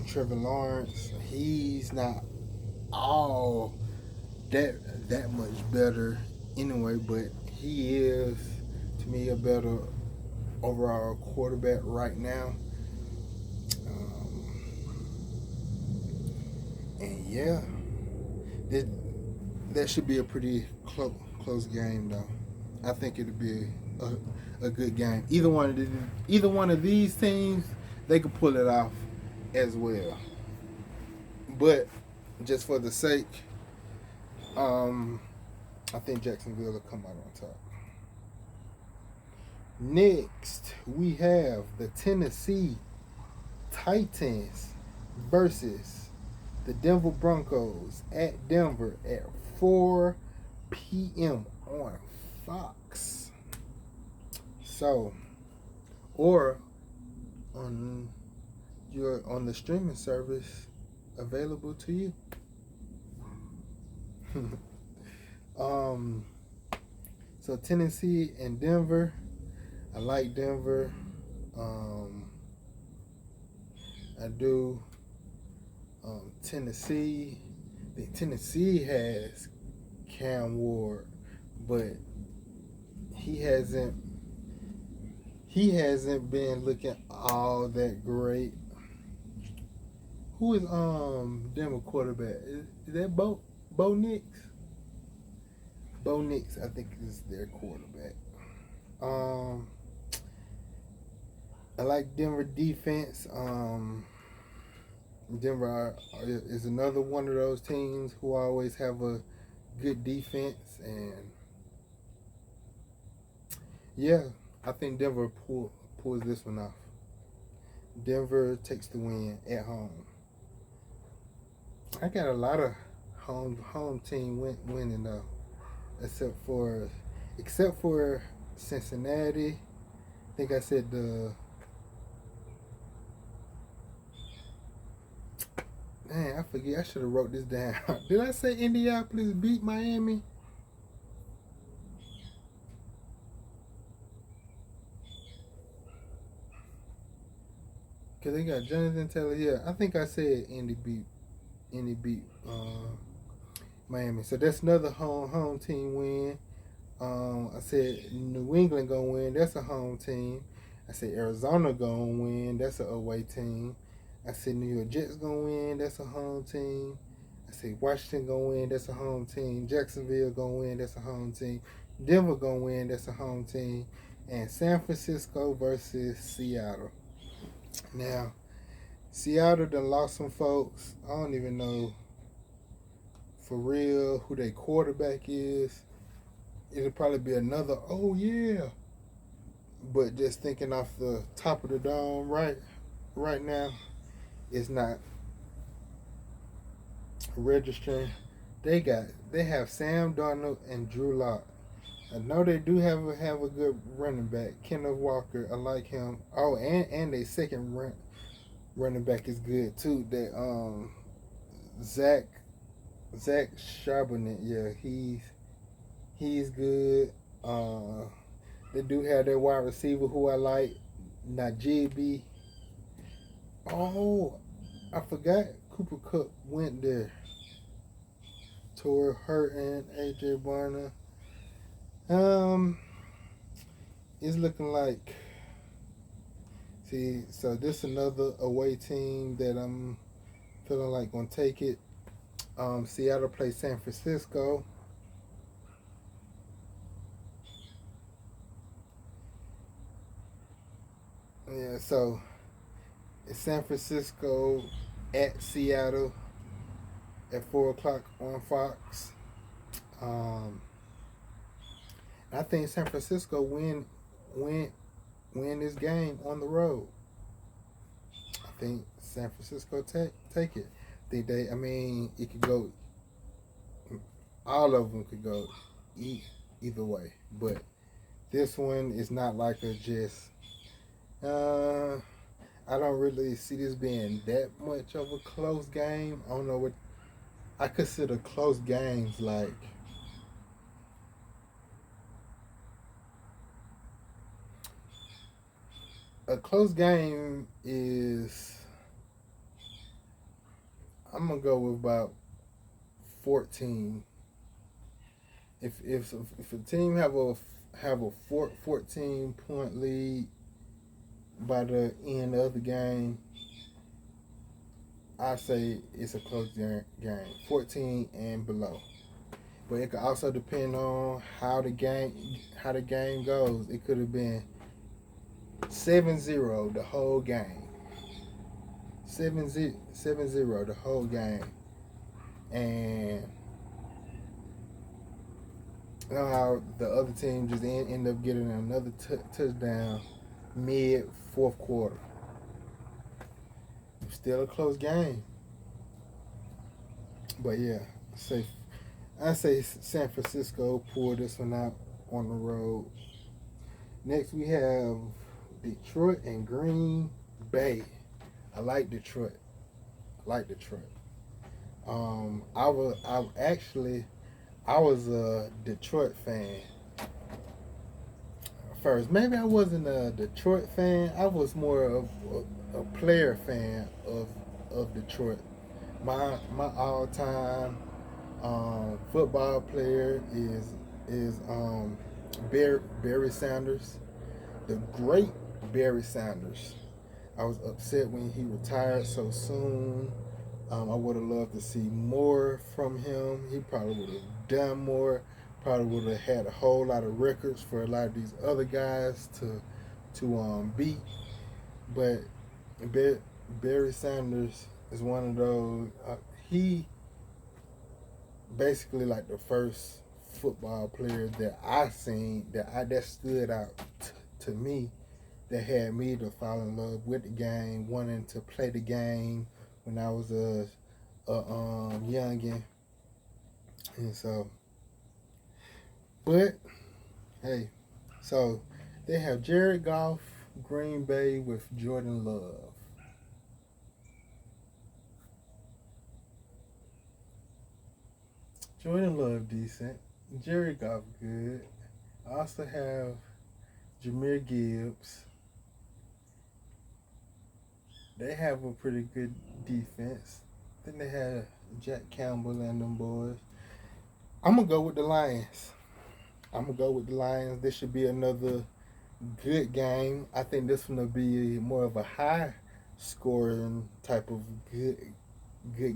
Trevor Lawrence, he's not all that much better anyway, but he is, to me, a better overall quarterback right now. And yeah, that should be a pretty close game, though. I think it'll be a good game. Either one of these teams, they could pull it off as well. But just for the sake, I think Jacksonville will come out on top. Next, we have the Tennessee Titans versus the Denver Broncos at Denver at 4 p.m. on Fox. So, or on the streaming service available to you. So Tennessee and Denver. I like Denver. I do. Tennessee. I think Tennessee has Cam Ward, but he hasn't been looking all that great. Who is Denver quarterback? Is that Bo Nix? Bo Nix, I think, is their quarterback. I like Denver defense. Denver is another one of those teams who always have a good defense, and yeah, I think Denver pulls this one off. Denver takes the win at home. I got a lot of home team winning though, except for Cincinnati. I think I said man, I forget. I should have wrote this down. Did I say Indianapolis beat Miami? Cause they got Jonathan Taylor. Yeah, I think I said Indy beat Miami. So that's another home team win. I said New England gonna win. That's a home team. I said Arizona gonna win. That's an away team. I said New York Jets gonna win. That's a home team. I said Washington gonna win. That's a home team. Jacksonville gonna win. That's a home team. Denver gonna win. That's a home team. And San Francisco versus Seattle. Now, Seattle done lost some folks. I don't even know for real who their quarterback is. It'll probably be another, oh yeah. But just thinking off the top of the dome right now, it's not registering. They have Sam Darnold and Drew Lock. I know they do have a good running back, Kenneth Walker. I like him. Oh, and their second running back is good too. That Zach Charbonnet. Yeah, he's good. They do have their wide receiver who I like, Najee. Oh, I forgot Cooper Kupp went there. Torrey Hurton, AJ Barner. It's looking like. See, so this another away team that I'm feeling like gonna take it. Seattle plays San Francisco. Yeah, so it's San Francisco at Seattle at 4 o'clock on Fox. I think San Francisco win this game on the road. I think San Francisco take it. I mean, it could go. All of them could go either way, but this one is not like a just. I don't really see this being that much of a close game. I don't know what I consider close games like. A close game is. I'm gonna go with about 14. If a team have a 14-point lead by the end of the game, I say it's a close game, 14 and below. But it could also depend on how the game goes. It could have been 7-0 the whole game. 7-0 the whole game. And you know how the other team just end up getting another touchdown mid fourth quarter. Still a close game. But yeah, I say San Francisco pulled this one out on the road. Next we have Detroit and Green Bay. I like Detroit. I was a Detroit fan first. Maybe I wasn't a Detroit fan. I was more of a player fan of Detroit. My all time football player is Barry Sanders, the great Barry Sanders. I was upset when he retired so soon. I would have loved to see more from him. He probably would have done more. Probably would have had a whole lot of records for a lot of these other guys to beat. But Barry Sanders is one of those. He basically like the first football player that I seen that stood out to me, that had me to fall in love with the game, wanting to play the game when I was a youngin. And so, but hey, so they have Jared Goff, Green Bay with Jordan Love. Jordan Love decent. Jared Goff good. I also have Jameer Gibbs. They have a pretty good defense. Then they have Jack Campbell and them boys. I'm gonna go with the Lions. I'm gonna go with the Lions. This should be another good game. I think this one will be more of a high scoring type of good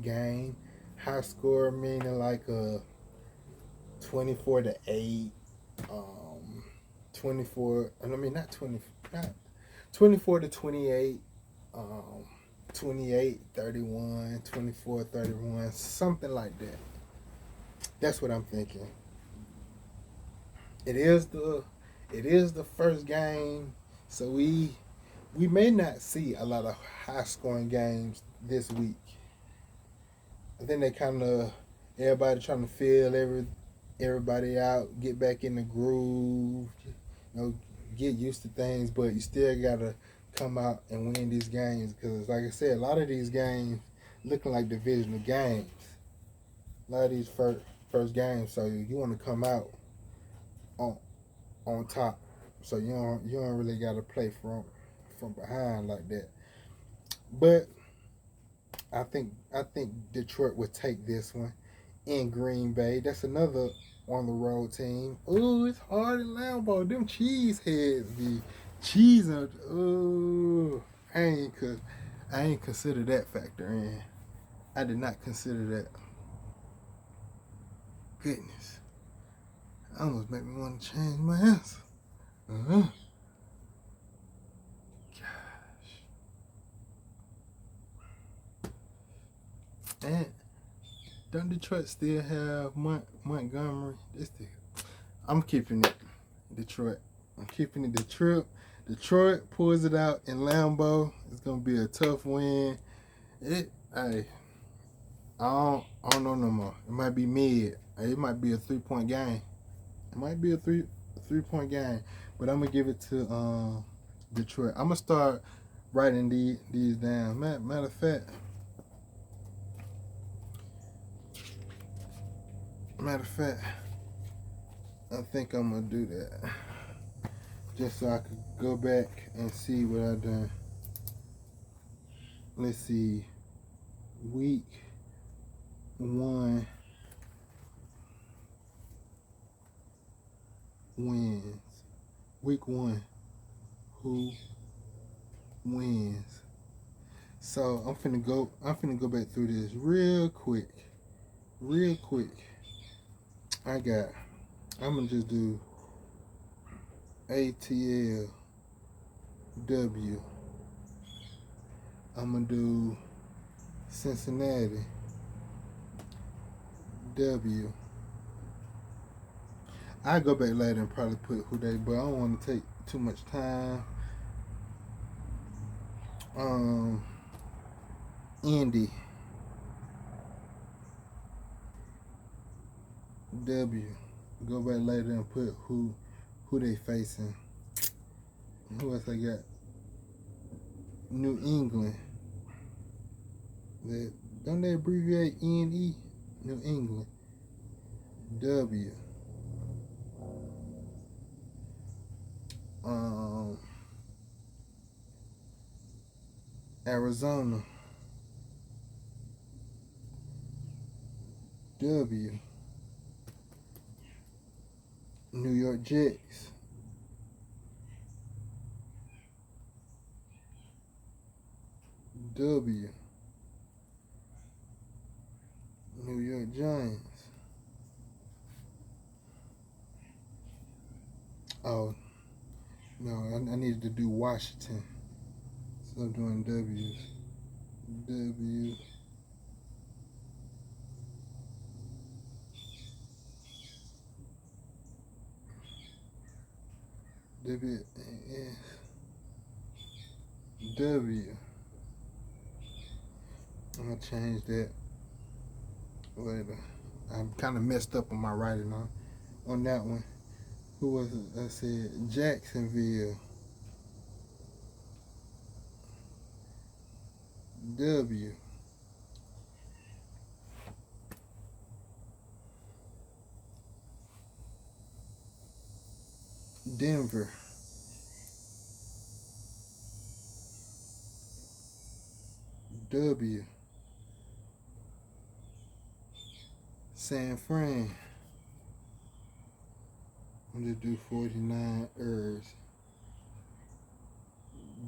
game. High score meaning like a 24-8, 24. I mean not 20, not 24-28, um, 28-31, 24-31, something like that. That's what I'm thinking. It is the first game, so we may not see a lot of high scoring games this week. I think they kind of everybody trying to feel everybody out, get back in the groove, get used to things, but you still gotta come out and win these games because, like I said, a lot of these games looking like divisional games. A lot of these first games, so you want to come out on on top. So you don't really gotta play from behind like that. But I think Detroit would take this one in Green Bay. That's another on the road team. Ooh, it's hard in Lambeau. Them cheese heads be cheesing. Ooh, I ain't consider that factor in. I did not consider that. Goodness, I almost make me want to change my answer. Uh-huh. Gosh. And don't Detroit still have Montgomery? I'm keeping it Detroit. I'm keeping it Detroit. Detroit pulls it out in Lambeau. It's gonna be a tough win. I don't know no more. It might be mid. It might be a 3-point game. It might be a 3-point game. But I'm gonna give it to Detroit. I'm gonna start writing these down. Matter of fact, I think I'm gonna do that just so I could go back and see what I done. Let's see, week 1 wins. Week 1, who wins? So I'm finna go back through this real quick. I'm gonna just do ATL W. I'm gonna do Cincinnati W. I go back later and probably put who they, but I don't want to take too much time. Indy W. Go back later and put who they facing. Who else I got? New England. Don't they abbreviate NE? New England. W. Arizona. W. New York Jets. W. New York Giants. Oh, no, I needed to do Washington. So I'm doing W's. W. W. W. I'm going to change that later. I'm kind of messed up on my writing on that one. Who was it? I said Jacksonville. W. Denver. W. San Fran. I'm gonna do 49 errs.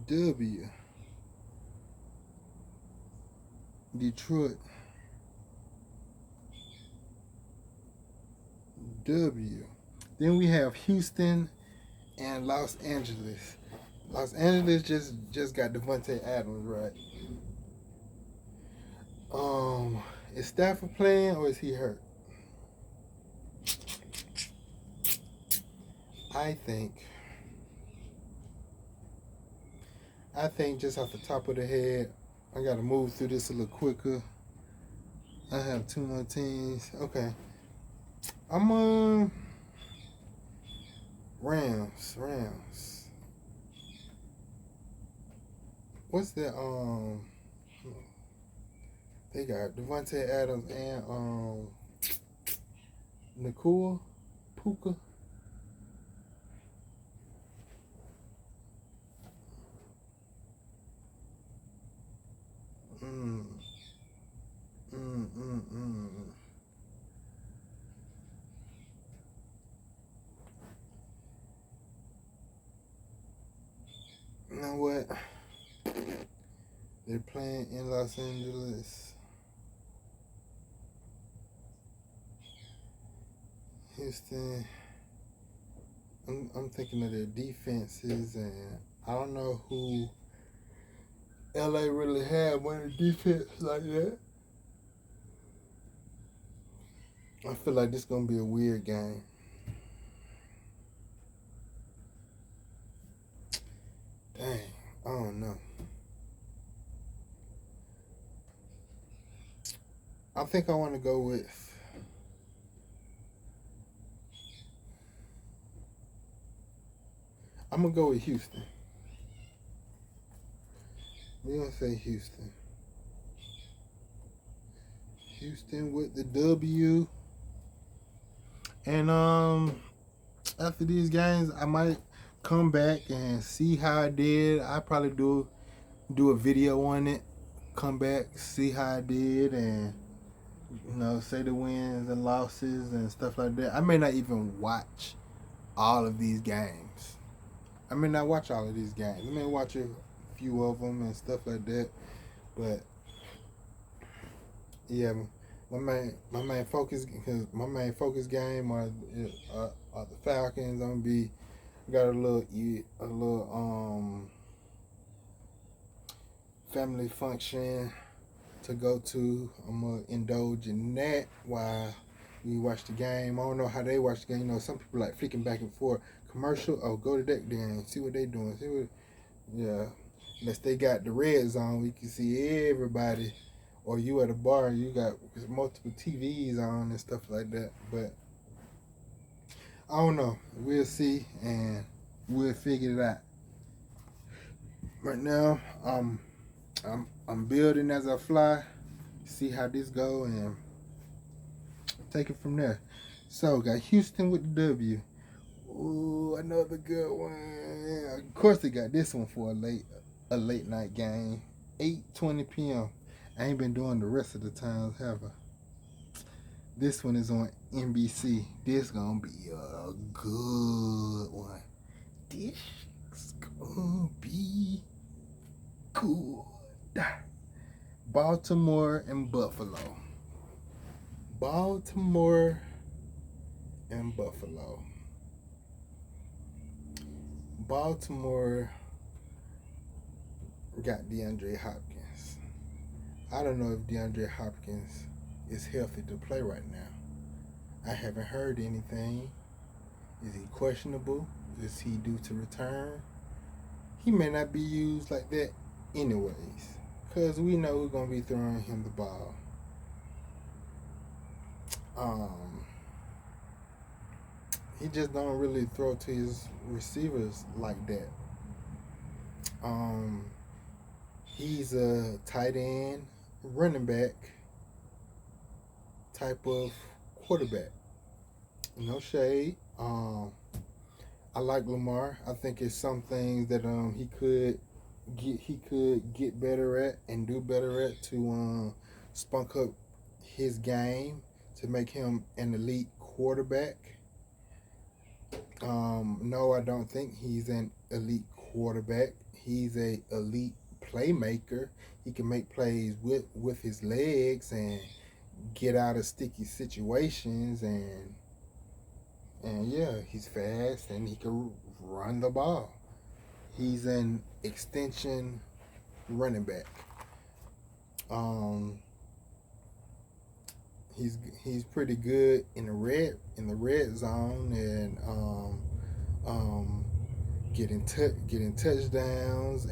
W. Detroit. W. Then we have Houston and Los Angeles. Los Angeles just got Devontae Adams, right? Is Stafford playing or is he hurt? I think just off the top of the head, I gotta move through this a little quicker. I have two more teams. Okay. I'm Rams. What's that? They got Devontae Adams and Nakua Puka. You know what? They're playing in Los Angeles. Houston. I'm thinking of their defenses, and I don't know who LA really had one of the defense like that. I feel like this is gonna be a weird game. Dang, I don't know. I think I want to go with. I'm gonna go with Houston. We're gonna say Houston. Houston with the W. And after these games, I might come back and see how I did. I probably do a video on it. Come back, see how I did, and say the wins and losses and stuff like that. I may not even watch all of these games. I may not watch all of these games. I may watch a few of them and stuff like that. But yeah, my main focus game are the Falcons. I'm gonna be got a little family function to go to. I'm gonna indulge in that while we watch the game. I don't know how they watch the game. Some people like flicking back and forth. Commercial, go to that game, see what they doing. Unless they got the red zone, we can see everybody. Or you at a bar, you got multiple TVs on and stuff like that. But I don't know. We'll see, and we'll figure it out. Right now, I'm building as I fly. See how this go and take it from there. So got Houston with the W. Ooh, another good one. Of course, they got this one for a late night game, 8:20 p.m. I ain't been doing the rest of the times, have I? This one is on NBC. This gonna be a good one. This is gonna be good. Baltimore and Buffalo. Baltimore and Buffalo. Baltimore got DeAndre Hopkins. I don't know if DeAndre Hopkins is healthy to play right now. I haven't heard anything. Is he questionable? Is he due to return? He may not be used like that anyways, because we know we're going to be throwing him the ball. Um, he just don't really throw to his receivers like that. Um, he's a tight end, running back type of quarterback. No shade. I like Lamar. I think it's some things that he could get better at and do better at to spunk up his game to make him an elite quarterback. No, I don't think he's an elite quarterback. He's a elite playmaker. He can make plays with his legs and get out of sticky situations and yeah, he's fast and he can run the ball. He's an extension running back. Um, he's pretty good in the red zone and getting touchdowns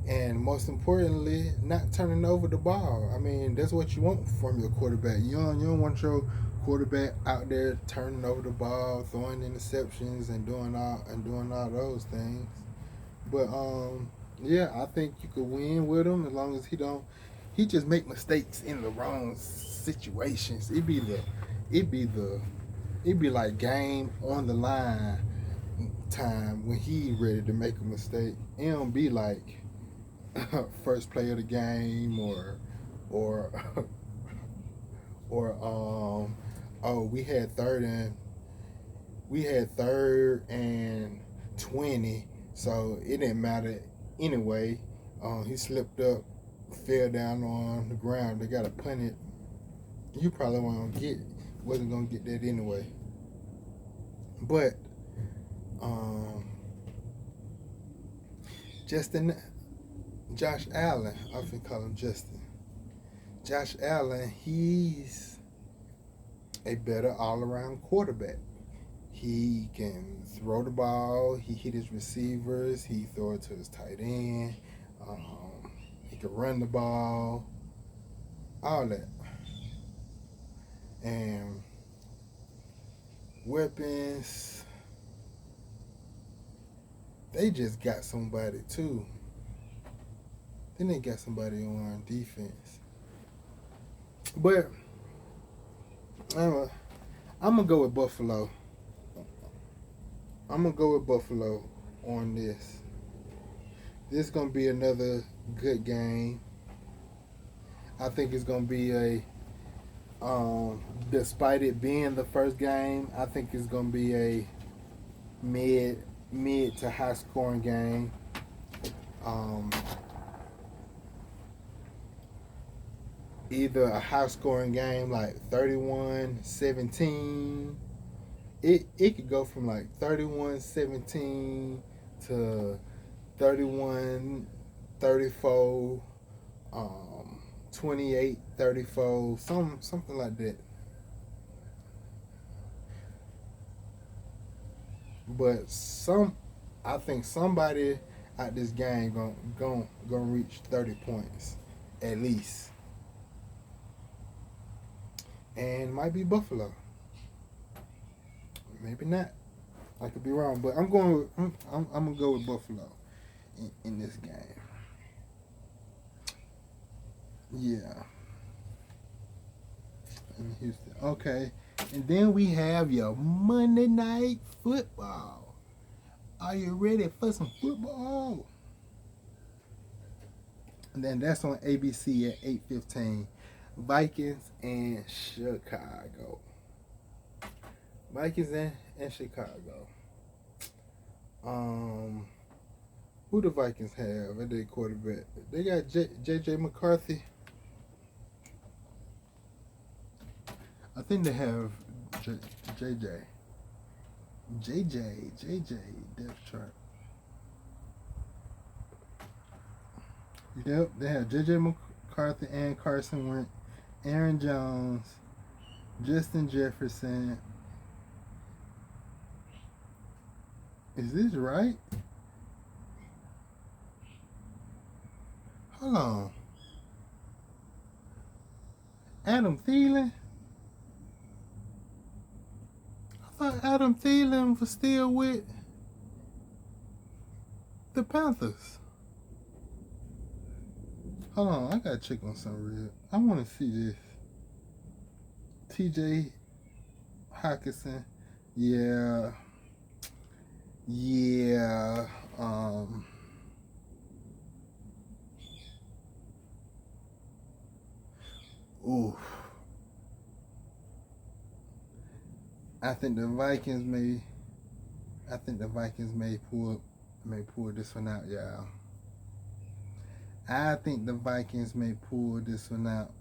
and most importantly, not turning over the ball. I mean, that's what you want from your quarterback. You don't want your quarterback out there turning over the ball, throwing interceptions, and doing all those things. But yeah, I think you could win with him as long as he just make mistakes in the wrong situations. It'd be like game on the line time when he ready to make a mistake. It don't be like first play of the game or or oh we had third and 20, so it didn't matter anyway. He slipped up, fell down on the ground. They got to punt it. You probably wasn't gonna get that anyway. But um, Justin, Josh Allen, I often call him Justin. Josh Allen, he's a better all-around quarterback. He can throw the ball. He hit his receivers. He throw it to his tight end. He can run the ball. All that. And weapons, they just got somebody too. Then they got somebody on defense. But I'm gonna go with Buffalo. I'm gonna go with Buffalo on this. This is gonna be another good game. I think it's gonna be despite it being the first game, I think it's gonna be a mid to high scoring game. Um, Either a high scoring game like 31-17. It could go from like 31-17 to 31-34, 28-34, something like that. But I think somebody at this game gonna reach 30 points at least, and it might be Buffalo. Maybe not. I could be wrong, but I'm gonna go with Buffalo in this game. Yeah, in Houston. Okay, and then we have your Monday Night Football. Are you ready for some football? And then that's on ABC at 8:15. Vikings and Chicago. Vikings and Chicago. Who the Vikings have at their quarterback? They got J.J. McCarthy. I think they have J.J. depth chart. Yep, they have J.J. McCarthy and Carson Wentz, Aaron Jones, Justin Jefferson. Is this right? Hold on. Adam Thielen? thought Adam Thielen was still with the Panthers. Hold on, I gotta check on something real. I want to see this. T.J. Hawkinson. Yeah. Yeah. Ooh. I think the Vikings may pull this one out, y'all. I think the Vikings may pull this one out.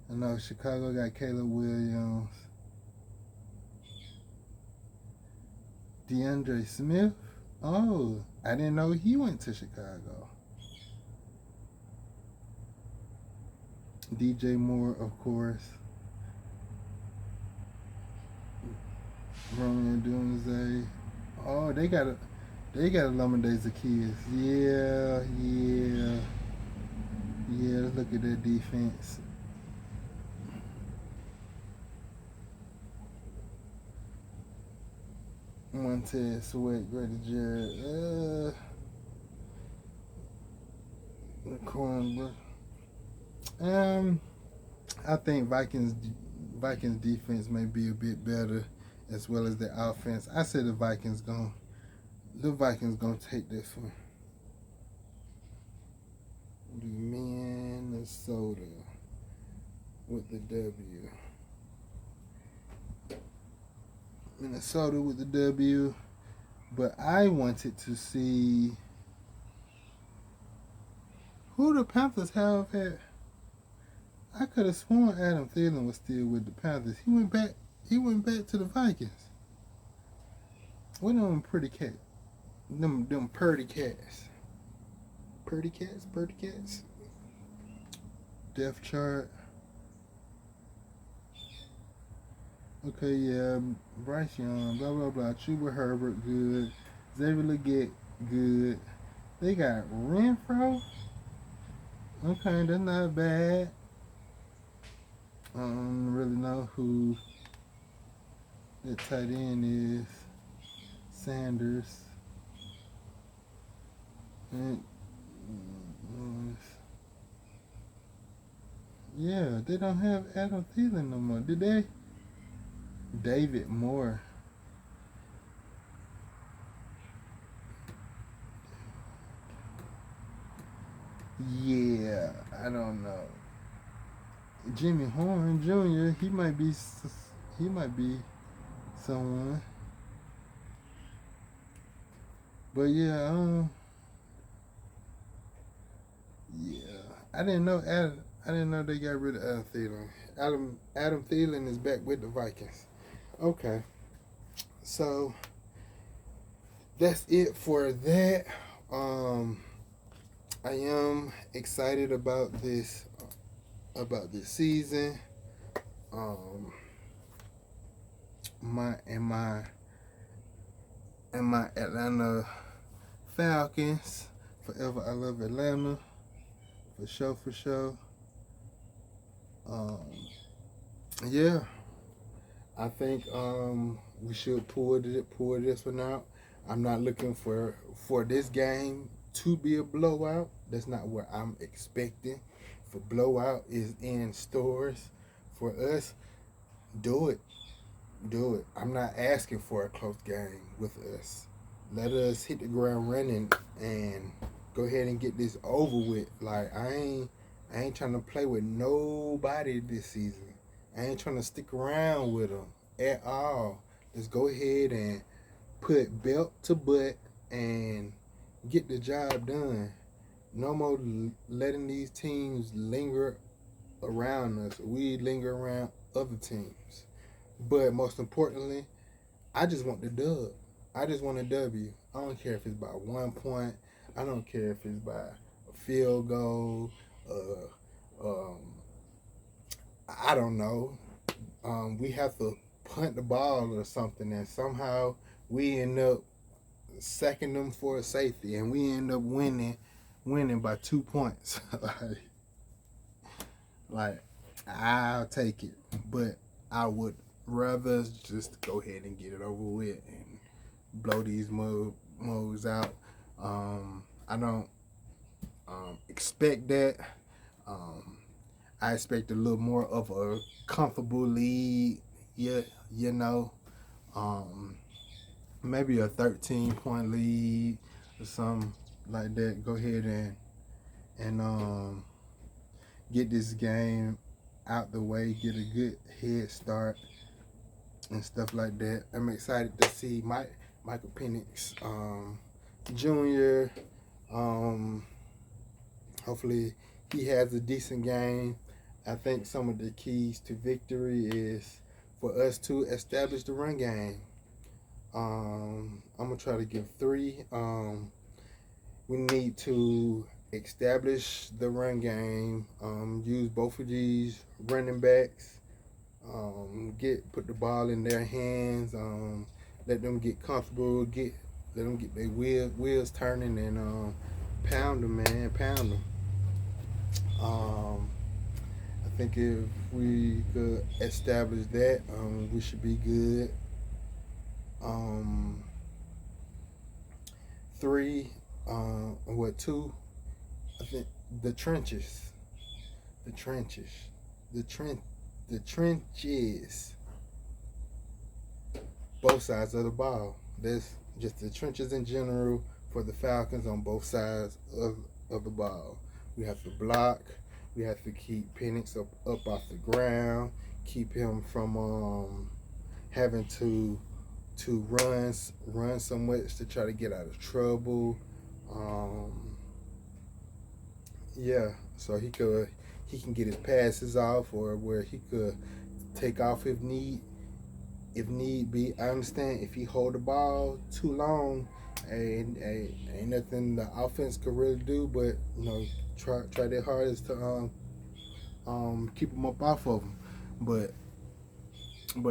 I know Chicago got Caleb Williams. DeAndre Smith. Oh, I didn't know he went to Chicago. DJ Moore, of course. Roman Dunze. Oh, they got a Lumber Zacchaeus. Yeah. Let's look at their defense. Montez Sweat, Grady Jarrett. Cornbrook. I think Vikings defense may be a bit better, as well as their offense. I say the Vikings gonna take this one. Minnesota with the W. Minnesota with the W. But I wanted to see who the Panthers have had. I could have sworn Adam Thielen was still with the Panthers. He went back to the Vikings. What are them pretty cats? Them purdy cats. Purdy cats. Depth chart. Okay, yeah. Bryce Young, blah blah blah. Chuba Herbert, good. Xavier Legette, good. They got Renfro. Okay, that's not bad. I don't really know who the tight end is. Sanders. Yeah, they don't have Adam Thielen no more, did they? David Moore. Yeah, I don't know. Jimmy Horn Jr. He might be someone. But yeah, I didn't know they got rid of Adam Thielen. Adam Thielen is back with the Vikings. Okay, so that's it for that. I am excited about this season. My Atlanta Falcons. Forever I love Atlanta. For sure. Yeah. I think we should pull this one out. I'm not looking for this game to be a blowout. That's not what I'm expecting. If a blowout is in stores for us, do it. I'm not asking for a close game with us. Let us hit the ground running and go ahead and get this over with. Like I ain't trying to play with nobody this season. I ain't trying to stick around with them at all. Let's go ahead and put belt to butt and get the job done. No more letting these teams linger around us. We linger around other teams. But most importantly, I just want the dub. I just want a W. I don't care if it's by 1 point. I don't care if it's by a field goal. I don't know. We have to punt the ball or something, and somehow we end up sacking them for a safety, and we end up winning by 2 points. like I'll take it, but I would rather just go ahead and get it over with and blow these mugs out. I don't expect that. Um, I expect a little more of a comfortable lead. Yeah, you know, um, maybe a 13-point lead or something like that. Go ahead and get this game out the way, get a good head start and stuff like that. I'm excited to see Michael Penix Jr. Hopefully he has a decent game. I think some of the keys to victory is for us to establish the run game. I'm gonna try to give 3. We need to establish the run game. Use both of these running backs. Put the ball in their hands. Let them get comfortable. Let them get their wheels turning and pound them, man, pound them. I think if we could establish that, we should be good. 3, 2? I think the trenches, the trenches, both sides of the ball. That's just the trenches in general for the Falcons on both sides of the ball. We have to block. We have to keep Penix up off the ground. Keep him from having to run so much to try to get out of trouble. Yeah, so he can get his passes off, or where he could take off if need be. I understand if he hold the ball too long, ain't nothing the offense could really do, but try their hardest to keep him up off of him. But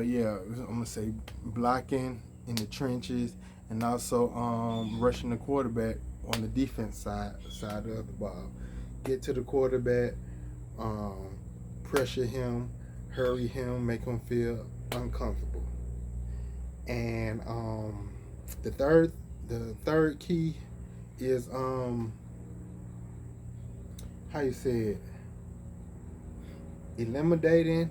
yeah, I'm gonna say blocking in the trenches and also rushing the quarterback on the defense side of the ball. Get to the quarterback, pressure him, hurry him, make him feel uncomfortable. And the third key is how you say it? Eliminating.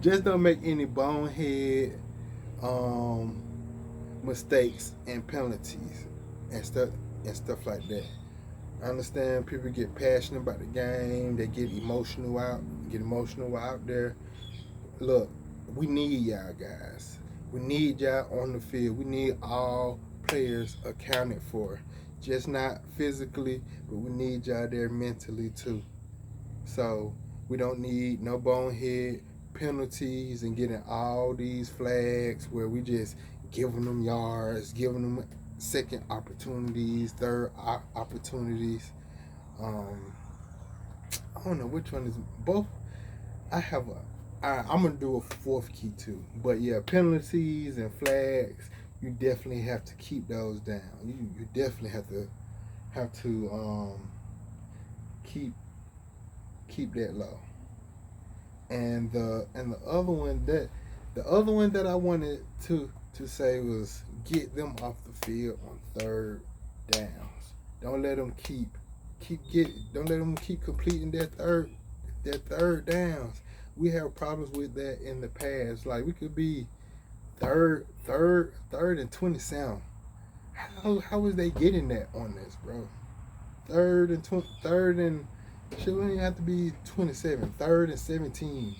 Just don't make any bonehead mistakes and penalties and stuff like that. I understand people get passionate about the game. They get emotional out there. Look, we need y'all guys. We need y'all on the field. We need all players accounted for. Just not physically, but we need y'all there mentally too. So we don't need no bonehead penalties and getting all these flags where we just giving them yards, giving them second opportunities, third opportunities. I don't know which one is both. I'm gonna do a fourth key too, but yeah, penalties and flags. You definitely have to keep those down. You definitely have to keep that low. And the other one that I wanted to say was get them off the field on third downs. Don't let them keep completing their third downs. We have problems with that in the past. Like we could be third and 27. How is they getting that on this, bro? Third and shouldn't even have to be 27. Third and 17.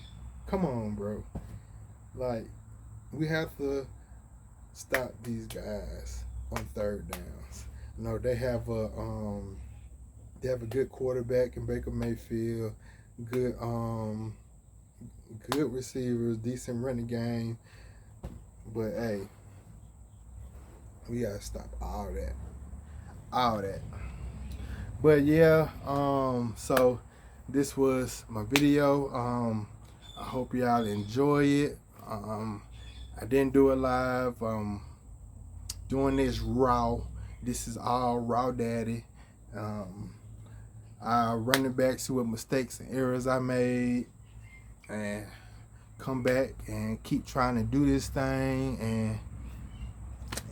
Come on, bro. Like we have to stop these guys on third downs. No, they have a good quarterback in Baker Mayfield, good receivers, decent running game. But hey, we gotta stop all that. But yeah, so this was my video. I hope y'all enjoy it. I didn't do it live. Doing this raw. This is all raw daddy. I run it back, see what mistakes and errors I made, and come back and keep trying to do this thing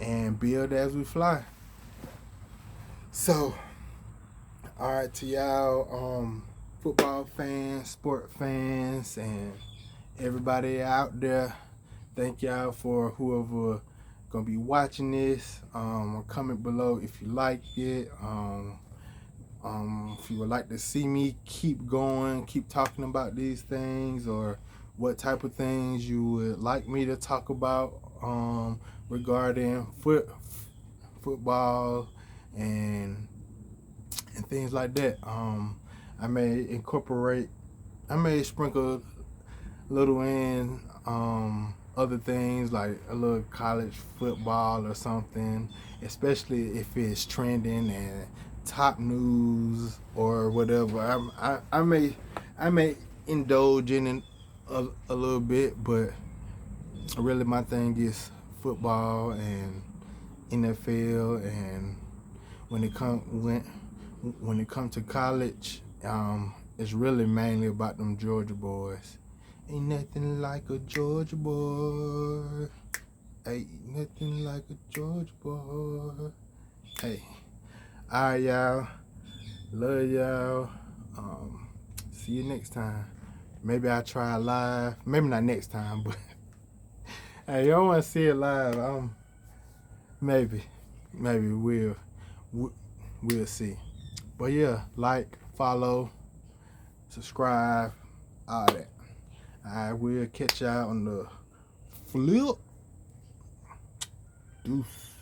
and build as we fly. So, all right, to y'all, football fans, sport fans, and everybody out there, thank y'all for whoever gonna be watching this. Comment below if you like it. If you would like to see me keep going, keep talking about these things, or what type of things you would like me to talk about regarding football and things like that. I may sprinkle a little in other things like a little college football or something, especially if it's trending and top news or whatever. I may indulge in it a little bit, but really my thing is football and NFL, and when it come to college, it's really mainly about them Georgia boys. Ain't nothing like a Georgia boy. Ain't nothing like a Georgia boy. Hey, alright, y'all. Love y'all. See you next time. Maybe I'll try live. Maybe not next time, but hey, y'all want to see it live? Maybe we'll see. But yeah, like, follow, subscribe, all that. I will catch y'all on the flip. Deuce.